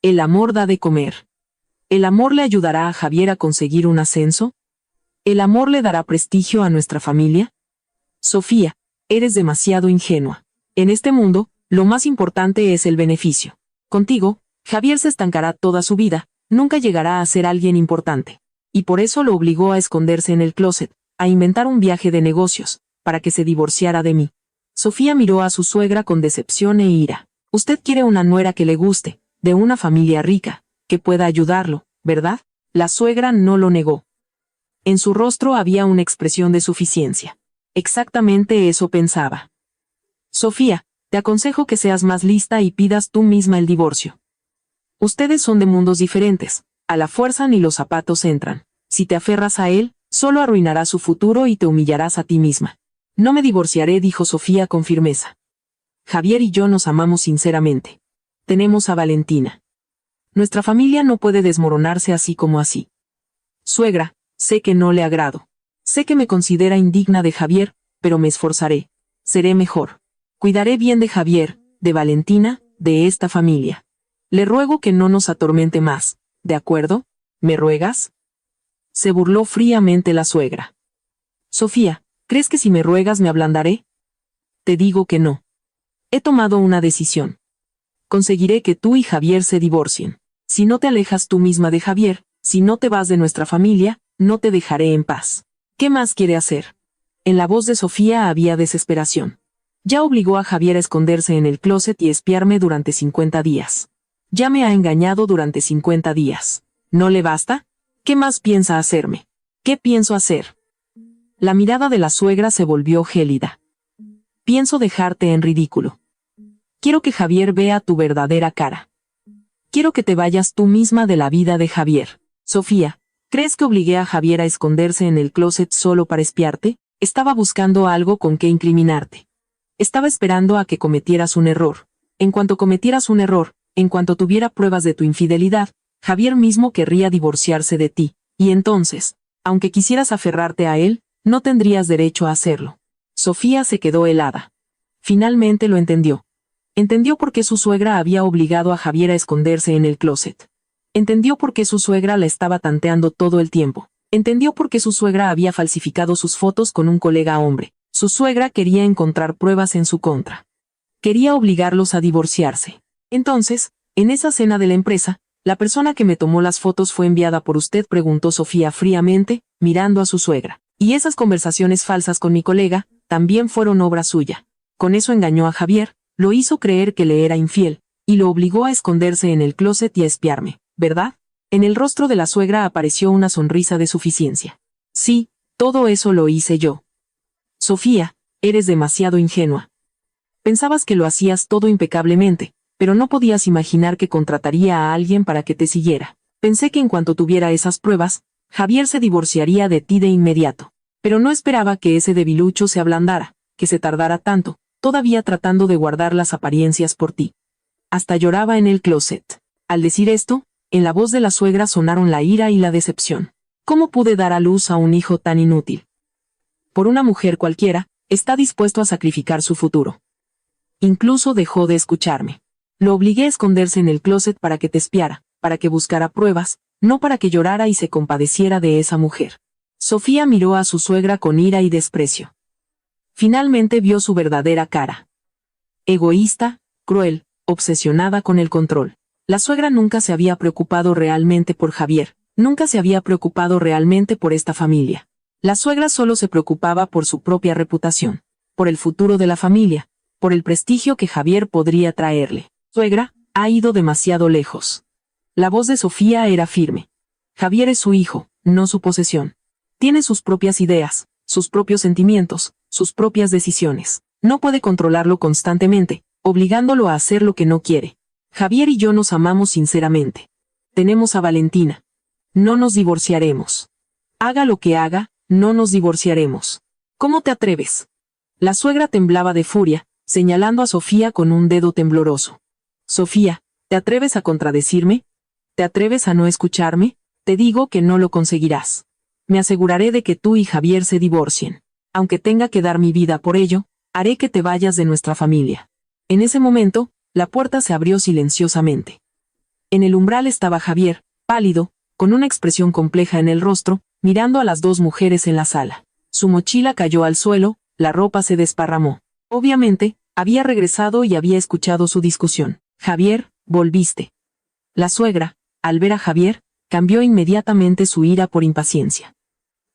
El amor da de comer. ¿El amor le ayudará a Javier a conseguir un ascenso? ¿El amor le dará prestigio a nuestra familia? Sofía, eres demasiado ingenua. En este mundo, lo más importante es el beneficio. Contigo, Javier se estancará toda su vida, nunca llegará a ser alguien importante. Y por eso lo obligó a esconderse en el closet, a inventar un viaje de negocios, para que se divorciara de mí. Sofía miró a su suegra con decepción e ira. Usted quiere una nuera que le guste, de una familia rica, que pueda ayudarlo, ¿verdad? La suegra no lo negó. En su rostro había una expresión de suficiencia. Exactamente eso pensaba. Sofía, te aconsejo que seas más lista y pidas tú misma el divorcio. Ustedes son de mundos diferentes, a la fuerza ni los zapatos entran. Si te aferras a él, solo arruinarás su futuro y te humillarás a ti misma. No me divorciaré, dijo Sofía con firmeza. Javier y yo nos amamos sinceramente. Tenemos a Valentina. Nuestra familia no puede desmoronarse así como así. Suegra, sé que no le agrado. Sé que me considera indigna de Javier, pero me esforzaré. Seré mejor. Cuidaré bien de Javier, de Valentina, de esta familia. Le ruego que no nos atormente más, ¿de acuerdo? ¿Me ruegas? Se burló fríamente la suegra. Sofía, ¿crees que si me ruegas me ablandaré? Te digo que no. He tomado una decisión. Conseguiré que tú y Javier se divorcien. Si no te alejas tú misma de Javier, si no te vas de nuestra familia, no te dejaré en paz. ¿Qué más quiere hacer? En la voz de Sofía había desesperación. Ya obligó a Javier a esconderse en el closet y espiarme durante 50 días. Ya me ha engañado durante 50 días. ¿No le basta? ¿Qué más piensa hacerme? ¿Qué pienso hacer? La mirada de la suegra se volvió gélida. Pienso dejarte en ridículo. Quiero que Javier vea tu verdadera cara. Quiero que te vayas tú misma de la vida de Javier. Sofía, ¿crees que obligué a Javier a esconderse en el closet solo para espiarte? Estaba buscando algo con que incriminarte. Estaba esperando a que cometieras un error. En cuanto cometieras un error, en cuanto tuviera pruebas de tu infidelidad, Javier mismo querría divorciarse de ti, y entonces, aunque quisieras aferrarte a él, no tendrías derecho a hacerlo. Sofía se quedó helada. Finalmente lo entendió. Entendió por qué su suegra había obligado a Javier a esconderse en el closet. Entendió por qué su suegra la estaba tanteando todo el tiempo. Entendió por qué su suegra había falsificado sus fotos con un colega hombre. Su suegra quería encontrar pruebas en su contra. Quería obligarlos a divorciarse. Entonces, en esa cena de la empresa, la persona que me tomó las fotos fue enviada por usted, preguntó Sofía fríamente, mirando a su suegra. Y esas conversaciones falsas con mi colega, también fueron obra suya. Con eso engañó a Javier, lo hizo creer que le era infiel, y lo obligó a esconderse en el closet y a espiarme, ¿verdad? En el rostro de la suegra apareció una sonrisa de suficiencia. Sí, todo eso lo hice yo. Sofía, eres demasiado ingenua. Pensabas que lo hacías todo impecablemente, pero no podías imaginar que contrataría a alguien para que te siguiera. Pensé que en cuanto tuviera esas pruebas, Javier se divorciaría de ti de inmediato. Pero no esperaba que ese debilucho se ablandara, que se tardara tanto, todavía tratando de guardar las apariencias por ti. Hasta lloraba en el closet. Al decir esto, en la voz de la suegra sonaron la ira y la decepción. ¿Cómo pude dar a luz a un hijo tan inútil? Por una mujer cualquiera, está dispuesto a sacrificar su futuro. Incluso dejó de escucharme. Lo obligué a esconderse en el closet para que te espiara, para que buscara pruebas, no para que llorara y se compadeciera de esa mujer. Sofía miró a su suegra con ira y desprecio. Finalmente vio su verdadera cara. Egoísta, cruel, obsesionada con el control. La suegra nunca se había preocupado realmente por Javier, nunca se había preocupado realmente por esta familia. La suegra solo se preocupaba por su propia reputación, por el futuro de la familia, por el prestigio que Javier podría traerle. Suegra, ha ido demasiado lejos. La voz de Sofía era firme. Javier es su hijo, no su posesión. Tiene sus propias ideas, sus propios sentimientos, sus propias decisiones. No puede controlarlo constantemente, obligándolo a hacer lo que no quiere. Javier y yo nos amamos sinceramente. Tenemos a Valentina. No nos divorciaremos. Haga lo que haga, no nos divorciaremos. ¿Cómo te atreves? La suegra temblaba de furia, señalando a Sofía con un dedo tembloroso. Sofía, ¿te atreves a contradecirme? ¿Te atreves a no escucharme? Te digo que no lo conseguirás. Me aseguraré de que tú y Javier se divorcien. Aunque tenga que dar mi vida por ello, haré que te vayas de nuestra familia. En ese momento, la puerta se abrió silenciosamente. En el umbral estaba Javier, pálido, con una expresión compleja en el rostro, mirando a las dos mujeres en la sala. Su mochila cayó al suelo, la ropa se desparramó. Obviamente, había regresado y había escuchado su discusión. Javier, volviste. La suegra, al ver a Javier, cambió inmediatamente su ira por impaciencia.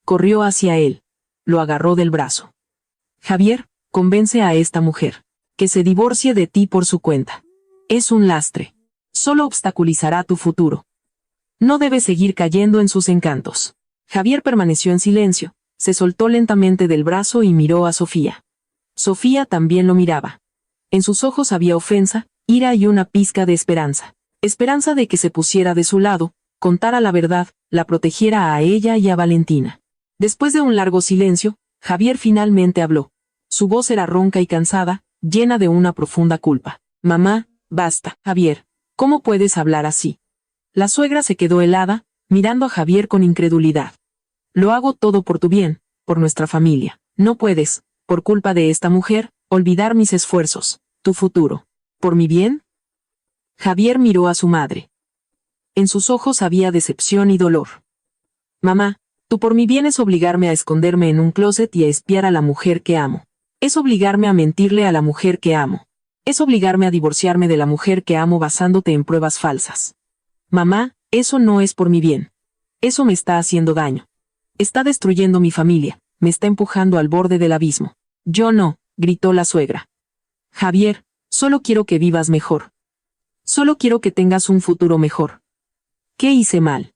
Corrió hacia él. Lo agarró del brazo. Javier, convence a esta mujer. Que se divorcie de ti por su cuenta. Es un lastre. Solo obstaculizará tu futuro. No debes seguir cayendo en sus encantos. Javier permaneció en silencio, se soltó lentamente del brazo y miró a Sofía. Sofía también lo miraba. En sus ojos había ofensa, ira y una pizca de esperanza. Esperanza de que se pusiera de su lado, contara la verdad, la protegiera a ella y a Valentina. Después de un largo silencio, Javier finalmente habló. Su voz era ronca y cansada, llena de una profunda culpa. Mamá, basta. Javier, ¿cómo puedes hablar así? La suegra se quedó helada, mirando a Javier con incredulidad. Lo hago todo por tu bien, por nuestra familia. No puedes, por culpa de esta mujer, olvidar mis esfuerzos, tu futuro. ¿Por mi bien? Javier miró a su madre. En sus ojos había decepción y dolor. Mamá, tú por mi bien es obligarme a esconderme en un closet y a espiar a la mujer que amo. Es obligarme a mentirle a la mujer que amo. Es obligarme a divorciarme de la mujer que amo basándote en pruebas falsas. Mamá, eso no es por mi bien. Eso me está haciendo daño. Está destruyendo mi familia, me está empujando al borde del abismo. Yo no, gritó la suegra. Javier, solo quiero que vivas mejor. Solo quiero que tengas un futuro mejor. ¿Qué hice mal?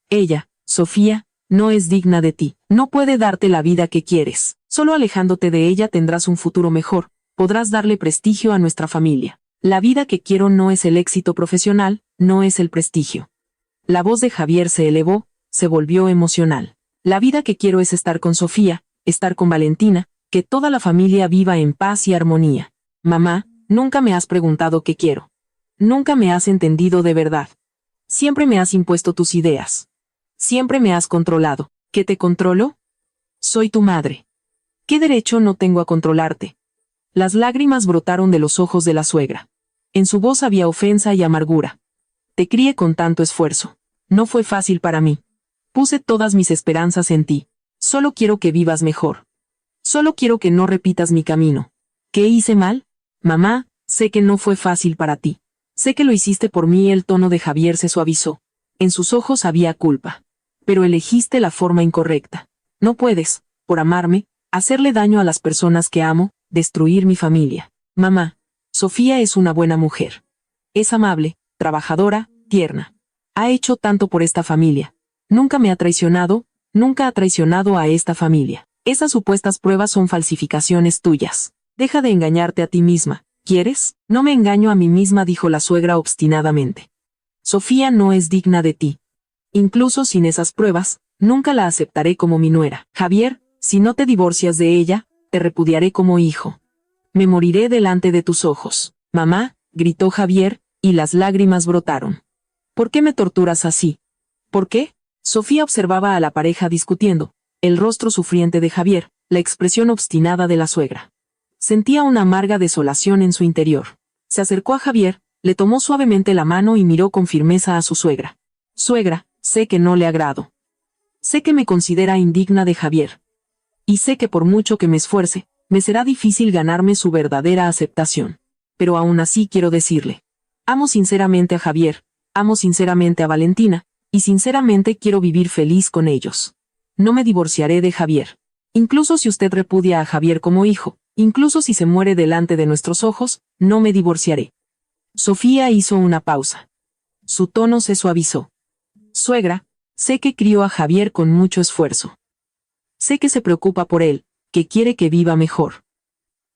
Ella, Sofía, no es digna de ti, no puede darte la vida que quieres. Solo alejándote de ella tendrás un futuro mejor, podrás darle prestigio a nuestra familia. La vida que quiero no es el éxito profesional, no es el prestigio. La voz de Javier se elevó, se volvió emocional. La vida que quiero es estar con Sofía, estar con Valentina, que toda la familia viva en paz y armonía. Mamá, nunca me has preguntado qué quiero. Nunca me has entendido de verdad. Siempre me has impuesto tus ideas. Siempre me has controlado. ¿Qué te controlo? Soy tu madre. ¿Qué derecho no tengo a controlarte? Las lágrimas brotaron de los ojos de la suegra. En su voz había ofensa y amargura. Te crié con tanto esfuerzo. No fue fácil para mí. Puse todas mis esperanzas en ti. Solo quiero que vivas mejor. Solo quiero que no repitas mi camino. ¿Qué hice mal? Mamá, sé que no fue fácil para ti. Sé que lo hiciste por mí. El tono de Javier se suavizó. En sus ojos había culpa. Pero elegiste la forma incorrecta. No puedes, por amarme, hacerle daño a las personas que amo, destruir mi familia. Mamá, Sofía es una buena mujer. Es amable, trabajadora, tierna. Ha hecho tanto por esta familia. Nunca me ha traicionado, nunca ha traicionado a esta familia. Esas supuestas pruebas son falsificaciones tuyas. Deja de engañarte a ti misma. ¿Quieres? No me engaño a mí misma, dijo la suegra obstinadamente. Sofía no es digna de ti. Incluso sin esas pruebas, nunca la aceptaré como mi nuera. Javier, si no te divorcias de ella, te repudiaré como hijo. Me moriré delante de tus ojos. Mamá, gritó Javier, y las lágrimas brotaron. ¿Por qué me torturas así? ¿Por qué? Sofía observaba a la pareja discutiendo, el rostro sufriente de Javier, la expresión obstinada de la suegra. Sentía una amarga desolación en su interior. Se acercó a Javier, le tomó suavemente la mano y miró con firmeza a su suegra. Suegra, sé que no le agrado. Sé que me considera indigna de Javier. Y sé que por mucho que me esfuerce, me será difícil ganarme su verdadera aceptación. Pero aún así quiero decirle. Amo sinceramente a Javier, amo sinceramente a Valentina, y sinceramente quiero vivir feliz con ellos. No me divorciaré de Javier. Incluso si usted repudia a Javier como hijo, incluso si se muere delante de nuestros ojos, no me divorciaré. Sofía hizo una pausa. Su tono se suavizó. Suegra, sé que crió a Javier con mucho esfuerzo. Sé que se preocupa por él, que quiere que viva mejor.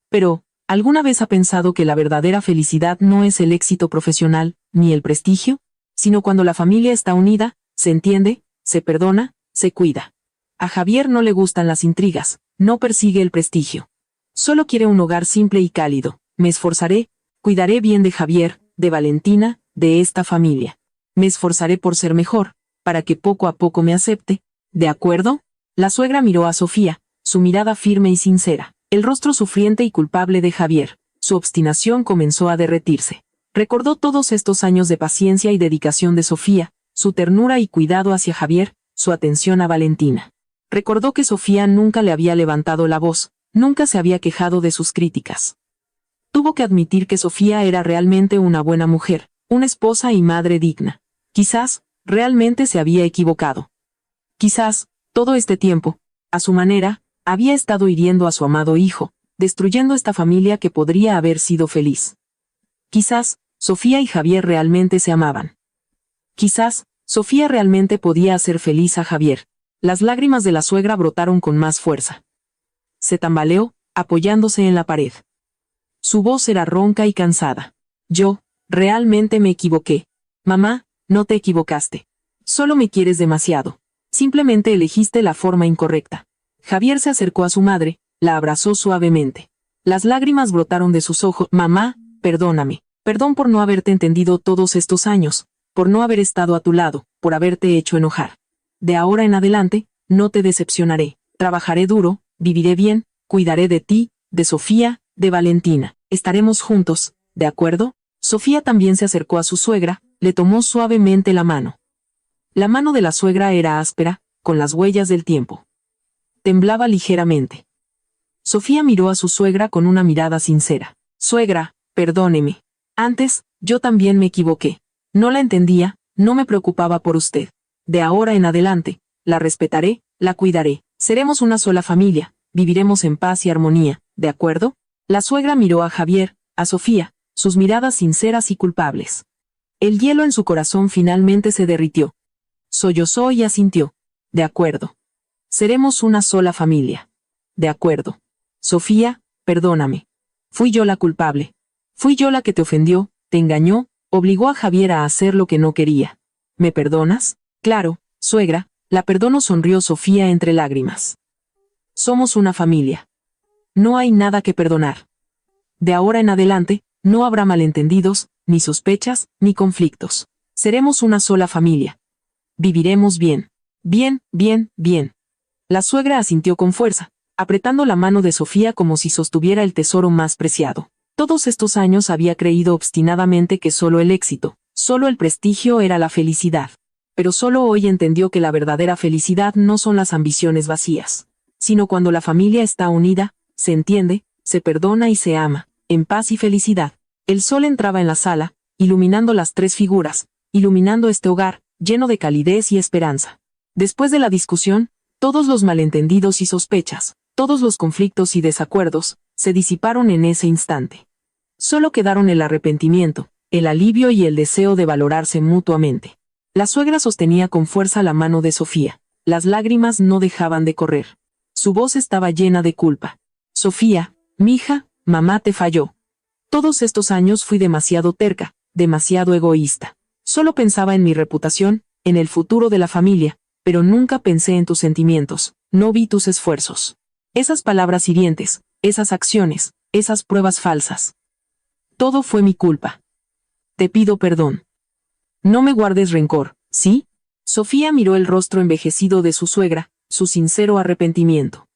Pero, ¿alguna vez ha pensado que la verdadera felicidad no es el éxito profesional, ni el prestigio? Sino cuando la familia está unida, se entiende, se perdona, se cuida. A Javier no le gustan las intrigas, no persigue el prestigio. Solo quiere un hogar simple y cálido. Me esforzaré, cuidaré bien de Javier, de Valentina, de esta familia. Me esforzaré por ser mejor, para que poco a poco me acepte. ¿De acuerdo? La suegra miró a Sofía, su mirada firme y sincera, el rostro sufriente y culpable de Javier. Su obstinación comenzó a derretirse. Recordó todos estos años de paciencia y dedicación de Sofía, su ternura y cuidado hacia Javier, su atención a Valentina. Recordó que Sofía nunca le había levantado la voz, nunca se había quejado de sus críticas. Tuvo que admitir que Sofía era realmente una buena mujer, una esposa y madre digna. Quizás, realmente se había equivocado. Quizás, todo este tiempo, a su manera, había estado hiriendo a su amado hijo, destruyendo esta familia que podría haber sido feliz. Quizás, Sofía y Javier realmente se amaban. Quizás, Sofía realmente podía hacer feliz a Javier. Las lágrimas de la suegra brotaron con más fuerza. Se tambaleó, apoyándose en la pared. Su voz era ronca y cansada. Yo, realmente me equivoqué. Mamá, no te equivocaste. Solo me quieres demasiado. Simplemente elegiste la forma incorrecta. Javier se acercó a su madre, la abrazó suavemente. Las lágrimas brotaron de sus ojos. Mamá, perdóname. Perdón por no haberte entendido todos estos años, por no haber estado a tu lado, por haberte hecho enojar. De ahora en adelante, no te decepcionaré. Trabajaré duro, viviré bien, cuidaré de ti, de Sofía, de Valentina. Estaremos juntos, ¿de acuerdo? Sofía también se acercó a su suegra, le tomó suavemente la mano. La mano de la suegra era áspera, con las huellas del tiempo. Temblaba ligeramente. Sofía miró a su suegra con una mirada sincera. Suegra, perdóneme. Antes, yo también me equivoqué. No la entendía, no me preocupaba por usted. De ahora en adelante, la respetaré, la cuidaré. Seremos una sola familia, viviremos en paz y armonía, ¿de acuerdo? La suegra miró a Javier, a Sofía, sus miradas sinceras y culpables. El hielo en su corazón finalmente se derritió. Sollozó y asintió. De acuerdo. Seremos una sola familia. De acuerdo. Sofía, perdóname. Fui yo la culpable. Fui yo la que te ofendió, te engañó, obligó a Javier a hacer lo que no quería. ¿Me perdonas? Claro, suegra, la perdono, sonrió Sofía entre lágrimas. Somos una familia. No hay nada que perdonar. De ahora en adelante, no habrá malentendidos, ni sospechas, ni conflictos. Seremos una sola familia. Viviremos bien. Bien, bien, bien. La suegra asintió con fuerza, apretando la mano de Sofía como si sostuviera el tesoro más preciado. Todos estos años había creído obstinadamente que solo el éxito, solo el prestigio era la felicidad. Pero solo hoy entendió que la verdadera felicidad no son las ambiciones vacías, sino cuando la familia está unida, se entiende, se perdona y se ama, en paz y felicidad. El sol entraba en la sala, iluminando las tres figuras, iluminando este hogar, lleno de calidez y esperanza. Después de la discusión, todos los malentendidos y sospechas, todos los conflictos y desacuerdos, se disiparon en ese instante. Solo quedaron el arrepentimiento, el alivio y el deseo de valorarse mutuamente. La suegra sostenía con fuerza la mano de Sofía. Las lágrimas no dejaban de correr. Su voz estaba llena de culpa. Sofía, mija, mamá te falló. Todos estos años fui demasiado terca, demasiado egoísta. Solo pensaba en mi reputación, en el futuro de la familia, pero nunca pensé en tus sentimientos, no vi tus esfuerzos. Esas palabras hirientes, esas acciones, esas pruebas falsas. Todo fue mi culpa. Te pido perdón. No me guardes rencor, ¿sí? Sofía miró el rostro envejecido de su suegra, su sincero arrepentimiento.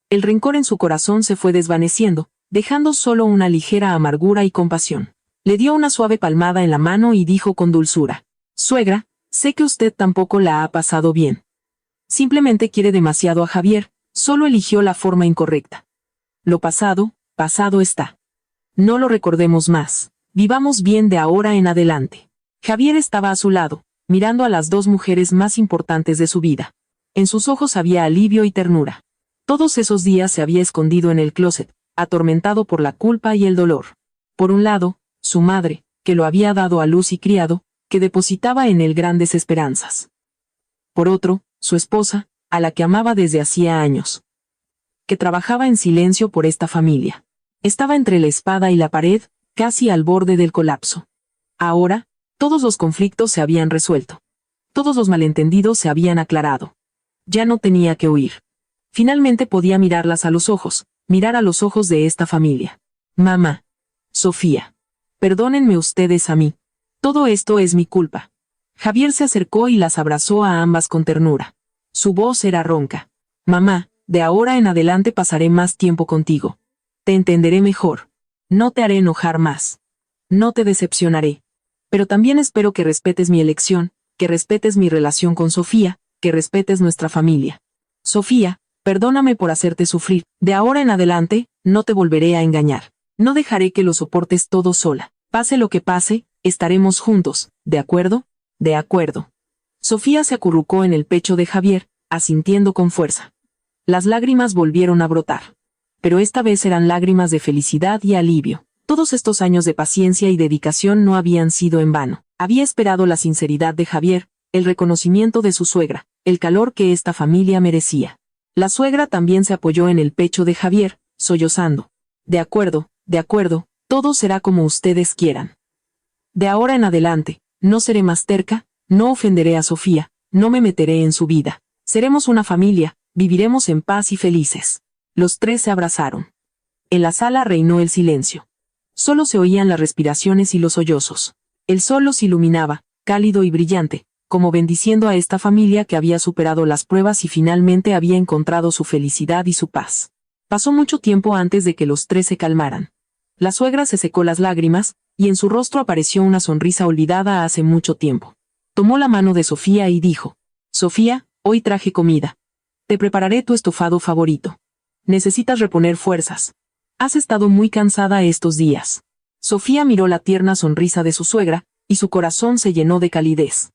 El rencor en su corazón se fue desvaneciendo, dejando solo una ligera amargura y compasión. Le dio una suave palmada en la mano y dijo con dulzura: Suegra, sé que usted tampoco la ha pasado bien. Simplemente quiere demasiado a Javier, solo eligió la forma incorrecta. Lo pasado, pasado está. No lo recordemos más. Vivamos bien de ahora en adelante. Javier estaba a su lado, mirando a las dos mujeres más importantes de su vida. En sus ojos había alivio y ternura. Todos esos días se había escondido en el closet, atormentado por la culpa y el dolor. Por un lado, su madre, que lo había dado a luz y criado, que depositaba en él grandes esperanzas. Por otro, su esposa, a la que amaba desde hacía años. Que trabajaba en silencio por esta familia. Estaba entre la espada y la pared, casi al borde del colapso. Ahora, todos los conflictos se habían resuelto. Todos los malentendidos se habían aclarado. Ya no tenía que huir. Finalmente podía mirarlas a los ojos, mirar a los ojos de esta familia. Mamá. Sofía. Perdónenme ustedes a mí. Todo esto es mi culpa. Javier se acercó y las abrazó a ambas con ternura. Su voz era ronca. Mamá, de ahora en adelante pasaré más tiempo contigo. Te entenderé mejor. No te haré enojar más. No te decepcionaré. Pero también espero que respetes mi elección, que respetes mi relación con Sofía, que respetes nuestra familia. Sofía, perdóname por hacerte sufrir. De ahora en adelante, no te volveré a engañar. No dejaré que lo soportes todo sola. Pase lo que pase, estaremos juntos, ¿de acuerdo? De acuerdo. Sofía se acurrucó en el pecho de Javier, asintiendo con fuerza. Las lágrimas volvieron a brotar. Pero esta vez eran lágrimas de felicidad y alivio. Todos estos años de paciencia y dedicación no habían sido en vano. Había esperado la sinceridad de Javier, el reconocimiento de su suegra, el calor que esta familia merecía. La suegra también se apoyó en el pecho de Javier, sollozando. De acuerdo, todo será como ustedes quieran. De ahora en adelante, no seré más terca, no ofenderé a Sofía, no me meteré en su vida. Seremos una familia, viviremos en paz y felices. Los tres se abrazaron. En la sala reinó el silencio. Solo se oían las respiraciones y los sollozos. El sol los iluminaba, cálido y brillante, como bendiciendo a esta familia que había superado las pruebas y finalmente había encontrado su felicidad y su paz. Pasó mucho tiempo antes de que los tres se calmaran. La suegra se secó las lágrimas, y en su rostro apareció una sonrisa olvidada hace mucho tiempo. Tomó la mano de Sofía y dijo: Sofía, hoy traje comida. Te prepararé tu estofado favorito. Necesitas reponer fuerzas. Has estado muy cansada estos días. Sofía miró la tierna sonrisa de su suegra, y su corazón se llenó de calidez.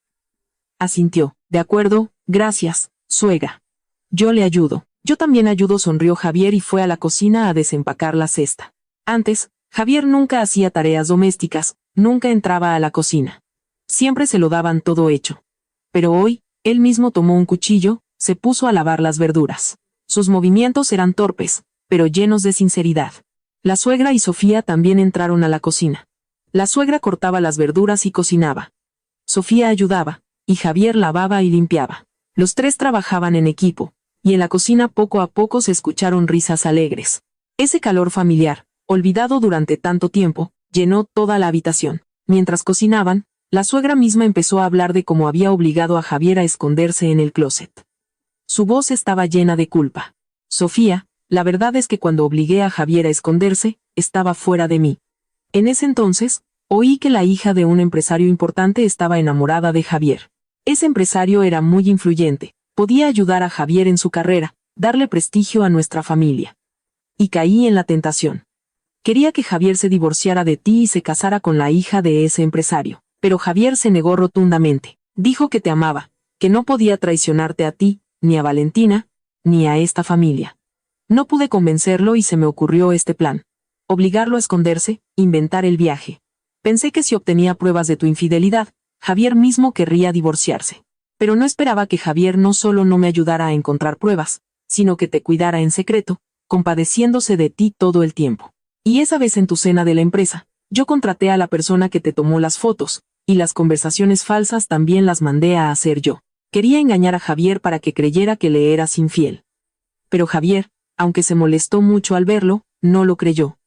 Asintió. De acuerdo, gracias, suegra. Yo le ayudo. Yo también ayudo, sonrió Javier y fue a la cocina a desempacar la cesta. Antes, Javier nunca hacía tareas domésticas, nunca entraba a la cocina. Siempre se lo daban todo hecho. Pero hoy, él mismo tomó un cuchillo, se puso a lavar las verduras. Sus movimientos eran torpes, pero llenos de sinceridad. La suegra y Sofía también entraron a la cocina. La suegra cortaba las verduras y cocinaba. Sofía ayudaba, y Javier lavaba y limpiaba. Los tres trabajaban en equipo, y en la cocina poco a poco se escucharon risas alegres. Ese calor familiar, olvidado durante tanto tiempo, llenó toda la habitación. Mientras cocinaban, la suegra misma empezó a hablar de cómo había obligado a Javier a esconderse en el closet. Su voz estaba llena de culpa. Sofía, la verdad es que cuando obligué a Javier a esconderse, estaba fuera de mí. En ese entonces, oí que la hija de un empresario importante estaba enamorada de Javier. Ese empresario era muy influyente, podía ayudar a Javier en su carrera, darle prestigio a nuestra familia. Y caí en la tentación. Quería que Javier se divorciara de ti y se casara con la hija de ese empresario, pero Javier se negó rotundamente. Dijo que te amaba, que no podía traicionarte a ti, ni a Valentina, ni a esta familia. No pude convencerlo y se me ocurrió este plan. Obligarlo a esconderse, inventar el viaje. Pensé que si obtenía pruebas de tu infidelidad, Javier mismo querría divorciarse. Pero no esperaba que Javier no solo no me ayudara a encontrar pruebas, sino que te cuidara en secreto, compadeciéndose de ti todo el tiempo. Y esa vez en tu cena de la empresa, yo contraté a la persona que te tomó las fotos, y las conversaciones falsas también las mandé a hacer yo. Quería engañar a Javier para que creyera que le eras infiel. Pero Javier, aunque se molestó mucho al verlo, no lo creyó.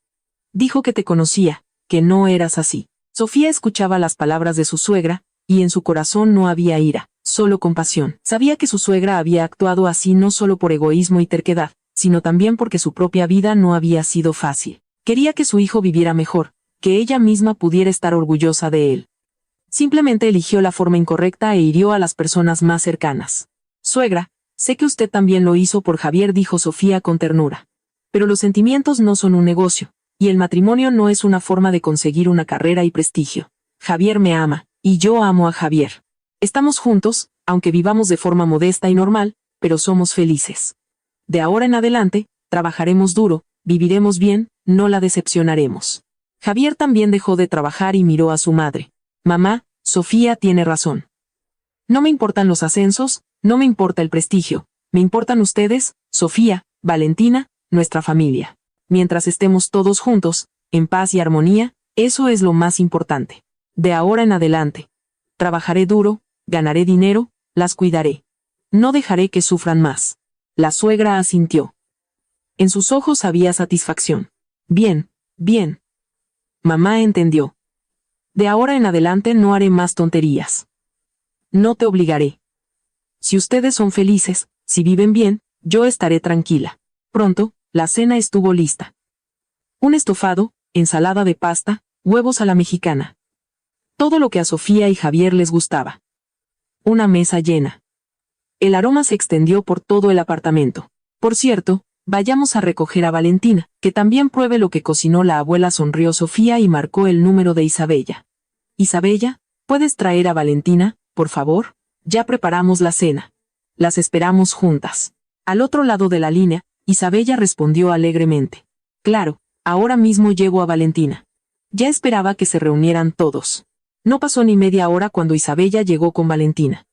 Dijo que te conocía, que no eras así. Sofía escuchaba las palabras de su suegra, y en su corazón no había ira, solo compasión. Sabía que su suegra había actuado así no solo por egoísmo y terquedad, sino también porque su propia vida no había sido fácil. Quería que su hijo viviera mejor, que ella misma pudiera estar orgullosa de él. Simplemente eligió la forma incorrecta e hirió a las personas más cercanas. Suegra, sé que usted también lo hizo por Javier, dijo Sofía con ternura. Pero los sentimientos no son un negocio, y el matrimonio no es una forma de conseguir una carrera y prestigio. Javier me ama, y yo amo a Javier. Estamos juntos, aunque vivamos de forma modesta y normal, pero somos felices. De ahora en adelante, trabajaremos duro, viviremos bien, no la decepcionaremos. Javier también dejó de trabajar y miró a su madre. Mamá, Sofía tiene razón. No me importan los ascensos, no me importa el prestigio, me importan ustedes, Sofía, Valentina, nuestra familia. Mientras estemos todos juntos, en paz y armonía, eso es lo más importante. De ahora en adelante, trabajaré duro, ganaré dinero, las cuidaré. No dejaré que sufran más. La suegra asintió. En sus ojos había satisfacción. Bien, bien. Mamá entendió. De ahora en adelante no haré más tonterías. No te obligaré. Si ustedes son felices, si viven bien, yo estaré tranquila. Pronto, la cena estuvo lista. Un estofado, ensalada de pasta, huevos a la mexicana. Todo lo que a Sofía y Javier les gustaba. Una mesa llena. El aroma se extendió por todo el apartamento. Por cierto, vayamos a recoger a Valentina, que también pruebe lo que cocinó la abuela, sonrió Sofía y marcó el número de Isabella. Isabella, ¿puedes traer a Valentina, por favor? Ya preparamos la cena. Las esperamos juntas. Al otro lado de la línea, Isabella respondió alegremente. Claro, ahora mismo llevo a Valentina. Ya esperaba que se reunieran todos. No pasó ni media hora cuando Isabella llegó con Valentina.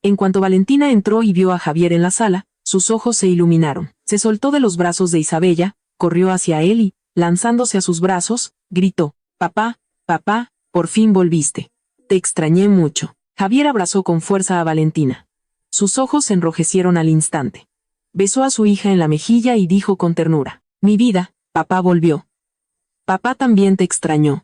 En cuanto Valentina entró y vio a Javier en la sala, sus ojos se iluminaron. Se soltó de los brazos de Isabella, corrió hacia él y, lanzándose a sus brazos, gritó: «Papá, papá, por fin volviste. Te extrañé mucho». Javier abrazó con fuerza a Valentina. Sus ojos se enrojecieron al instante. Besó a su hija en la mejilla y dijo con ternura: «Mi vida, papá volvió. Papá también te extrañó.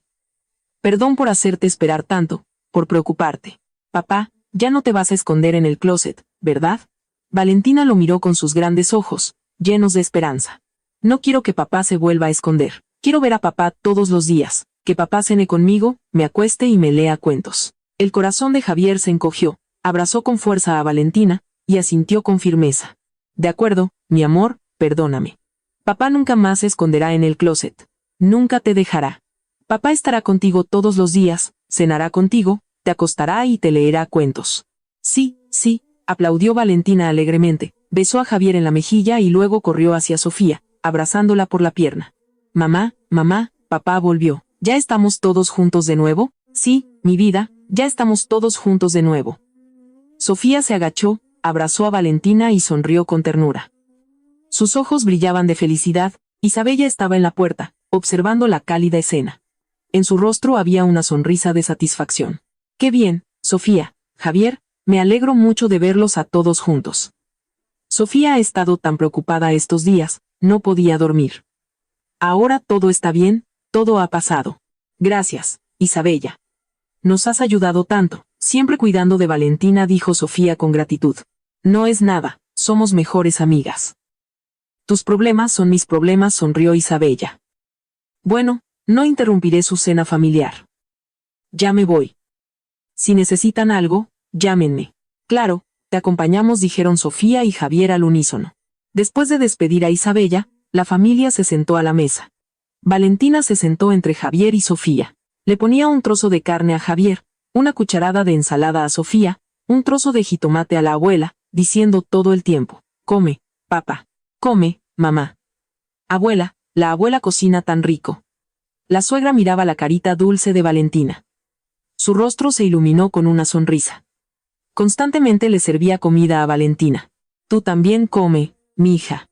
Perdón por hacerte esperar tanto, por preocuparte. Papá, ya no te vas a esconder en el closet, ¿verdad?». Valentina lo miró con sus grandes ojos, llenos de esperanza. «No quiero que papá se vuelva a esconder. Quiero ver a papá todos los días, que papá cene conmigo, me acueste y me lea cuentos». El corazón de Javier se encogió, abrazó con fuerza a Valentina, y asintió con firmeza. «De acuerdo, mi amor, perdóname. Papá nunca más se esconderá en el closet. Nunca te dejará. Papá estará contigo todos los días, cenará contigo, te acostará y te leerá cuentos». «Sí, sí», aplaudió Valentina alegremente, besó a Javier en la mejilla y luego corrió hacia Sofía, abrazándola por la pierna. «Mamá, mamá, papá volvió. ¿Ya estamos todos juntos de nuevo?». «Sí, mi vida, ya estamos todos juntos de nuevo». Sofía se agachó, abrazó a Valentina y sonrió con ternura. Sus ojos brillaban de felicidad. Isabella estaba en la puerta, observando la cálida escena. En su rostro había una sonrisa de satisfacción. «Qué bien, Sofía, Javier, me alegro mucho de verlos a todos juntos». Sofía ha estado tan preocupada estos días, no podía dormir. «Ahora todo está bien, todo ha pasado. Gracias, Isabella. Nos has ayudado tanto, siempre cuidando de Valentina», dijo Sofía con gratitud. «No es nada, somos mejores amigas». «Tus problemas son mis problemas», sonrió Isabella. «Bueno, no interrumpiré su cena familiar. Ya me voy. Si necesitan algo, llámenme». «Claro, te acompañamos», dijeron Sofía y Javier al unísono. Después de despedir a Isabella, la familia se sentó a la mesa. Valentina se sentó entre Javier y Sofía. Le ponía un trozo de carne a Javier, una cucharada de ensalada a Sofía, un trozo de jitomate a la abuela, diciendo todo el tiempo: «Come, papá. Come, mamá. Abuela, la abuela cocina tan rico». La suegra miraba la carita dulce de Valentina. Su rostro se iluminó con una sonrisa. Constantemente le servía comida a Valentina. «Tú también come, mi hija.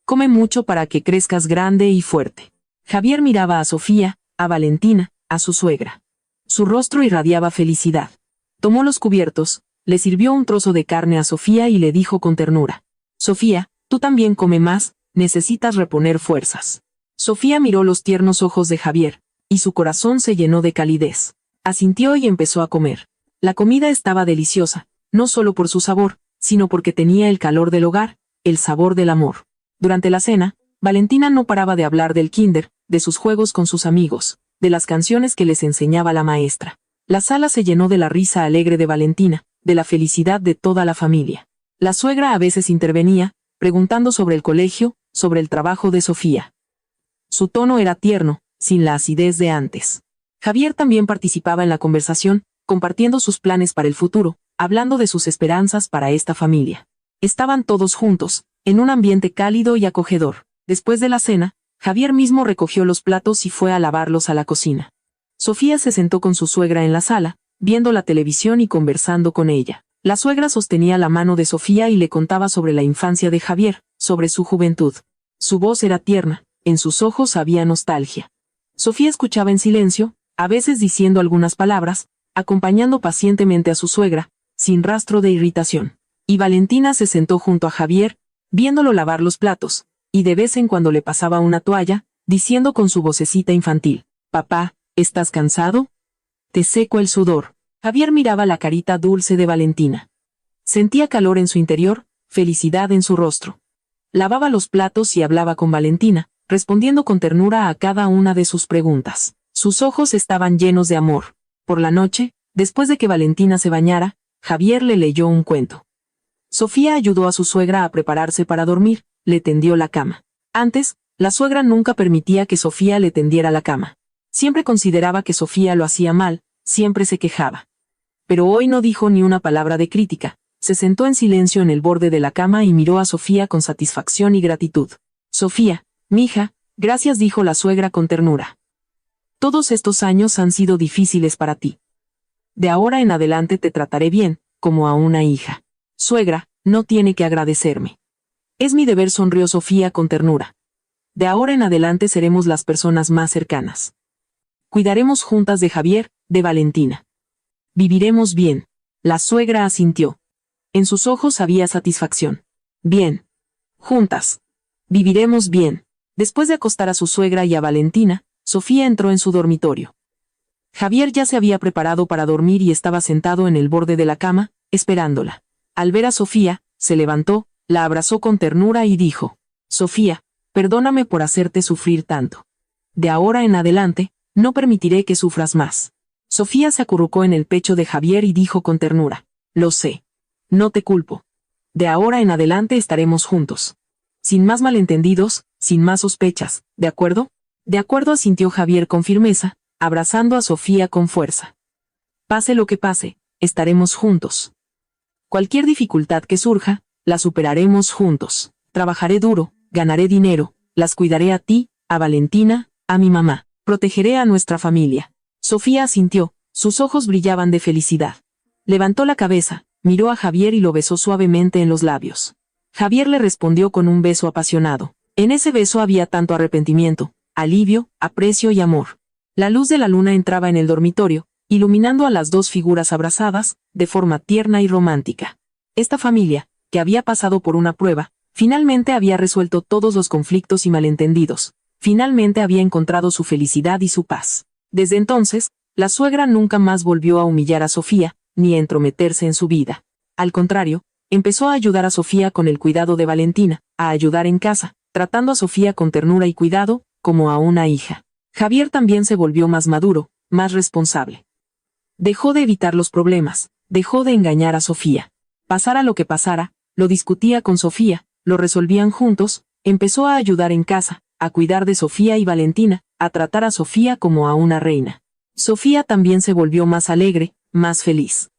Come mucho para que crezcas grande y fuerte». Javier miraba a Sofía, a Valentina, a su suegra. Su rostro irradiaba felicidad. Tomó los cubiertos, le sirvió un trozo de carne a Sofía y le dijo con ternura: «Sofía, tú también come más, necesitas reponer fuerzas». Sofía miró los tiernos ojos de Javier, y su corazón se llenó de calidez. Asintió y empezó a comer. La comida estaba deliciosa, no solo por su sabor, sino porque tenía el calor del hogar, el sabor del amor. Durante la cena, Valentina no paraba de hablar del kinder, de sus juegos con sus amigos, de las canciones que les enseñaba la maestra. La sala se llenó de la risa alegre de Valentina, de la felicidad de toda la familia. La suegra a veces intervenía, preguntando sobre el colegio, sobre el trabajo de Sofía. Su tono era tierno, sin la acidez de antes. Javier también participaba en la conversación, compartiendo sus planes para el futuro, hablando de sus esperanzas para esta familia. Estaban todos juntos, en un ambiente cálido y acogedor. Después de la cena, Javier mismo recogió los platos y fue a lavarlos a la cocina. Sofía se sentó con su suegra en la sala, viendo la televisión y conversando con ella. La suegra sostenía la mano de Sofía y le contaba sobre la infancia de Javier, sobre su juventud. Su voz era tierna, en sus ojos había nostalgia. Sofía escuchaba en silencio, a veces diciendo algunas palabras, acompañando pacientemente a su suegra, sin rastro de irritación. Y Valentina se sentó junto a Javier, viéndolo lavar los platos, y de vez en cuando le pasaba una toalla, diciendo con su vocecita infantil: «Papá, ¿estás cansado? Te seco el sudor». Javier miraba la carita dulce de Valentina. Sentía calor en su interior, felicidad en su rostro. Lavaba los platos y hablaba con Valentina, respondiendo con ternura a cada una de sus preguntas. Sus ojos estaban llenos de amor. Por la noche, después de que Valentina se bañara, Javier le leyó un cuento. Sofía ayudó a su suegra a prepararse para dormir, le tendió la cama. Antes, la suegra nunca permitía que Sofía le tendiera la cama. Siempre consideraba que Sofía lo hacía mal, siempre se quejaba. Pero hoy no dijo ni una palabra de crítica, se sentó en silencio en el borde de la cama y miró a Sofía con satisfacción y gratitud. «Sofía, mija, gracias», dijo la suegra con ternura. «Todos estos años han sido difíciles para ti. De ahora en adelante te trataré bien, como a una hija. Suegra, no tiene que agradecerme. Es mi deber, sonrió Sofía con ternura. De ahora en adelante seremos las personas más cercanas. Cuidaremos juntas de Javier, de Valentina. Viviremos bien. La suegra asintió. En sus ojos había satisfacción. Bien. Juntas. Viviremos bien. Después de acostar a su suegra y a Valentina, Sofía entró en su dormitorio. Javier ya se había preparado para dormir y estaba sentado en el borde de la cama, esperándola. Al ver a Sofía, se levantó, la abrazó con ternura y dijo: Sofía, perdóname por hacerte sufrir tanto. De ahora en adelante, no permitiré que sufras más. Sofía se acurrucó en el pecho de Javier y dijo con ternura: Lo sé. No te culpo. De ahora en adelante estaremos juntos. Sin más malentendidos, sin más sospechas, ¿de acuerdo? De acuerdo, asintió Javier con firmeza, abrazando a Sofía con fuerza. Pase lo que pase, estaremos juntos. Cualquier dificultad que surja, la superaremos juntos. Trabajaré duro, ganaré dinero, las cuidaré a ti, a Valentina, a mi mamá. Protegeré a nuestra familia. Sofía asintió, sus ojos brillaban de felicidad. Levantó la cabeza, miró a Javier y lo besó suavemente en los labios. Javier le respondió con un beso apasionado. En ese beso había tanto arrepentimiento, alivio, aprecio y amor. La luz de la luna entraba en el dormitorio, iluminando a las dos figuras abrazadas, de forma tierna y romántica. Esta familia, que había pasado por una prueba, finalmente había resuelto todos los conflictos y malentendidos. Finalmente había encontrado su felicidad y su paz. Desde entonces, la suegra nunca más volvió a humillar a Sofía, ni a entrometerse en su vida. Al contrario, empezó a ayudar a Sofía con el cuidado de Valentina, a ayudar en casa, tratando a Sofía con ternura y cuidado, como a una hija. Javier también se volvió más maduro, más responsable. Dejó de evitar los problemas, dejó de engañar a Sofía. Pasara lo que pasara, lo discutía con Sofía, lo resolvían juntos, empezó a ayudar en casa, a cuidar de Sofía y Valentina, a tratar a Sofía como a una reina. Sofía también se volvió más alegre, más feliz.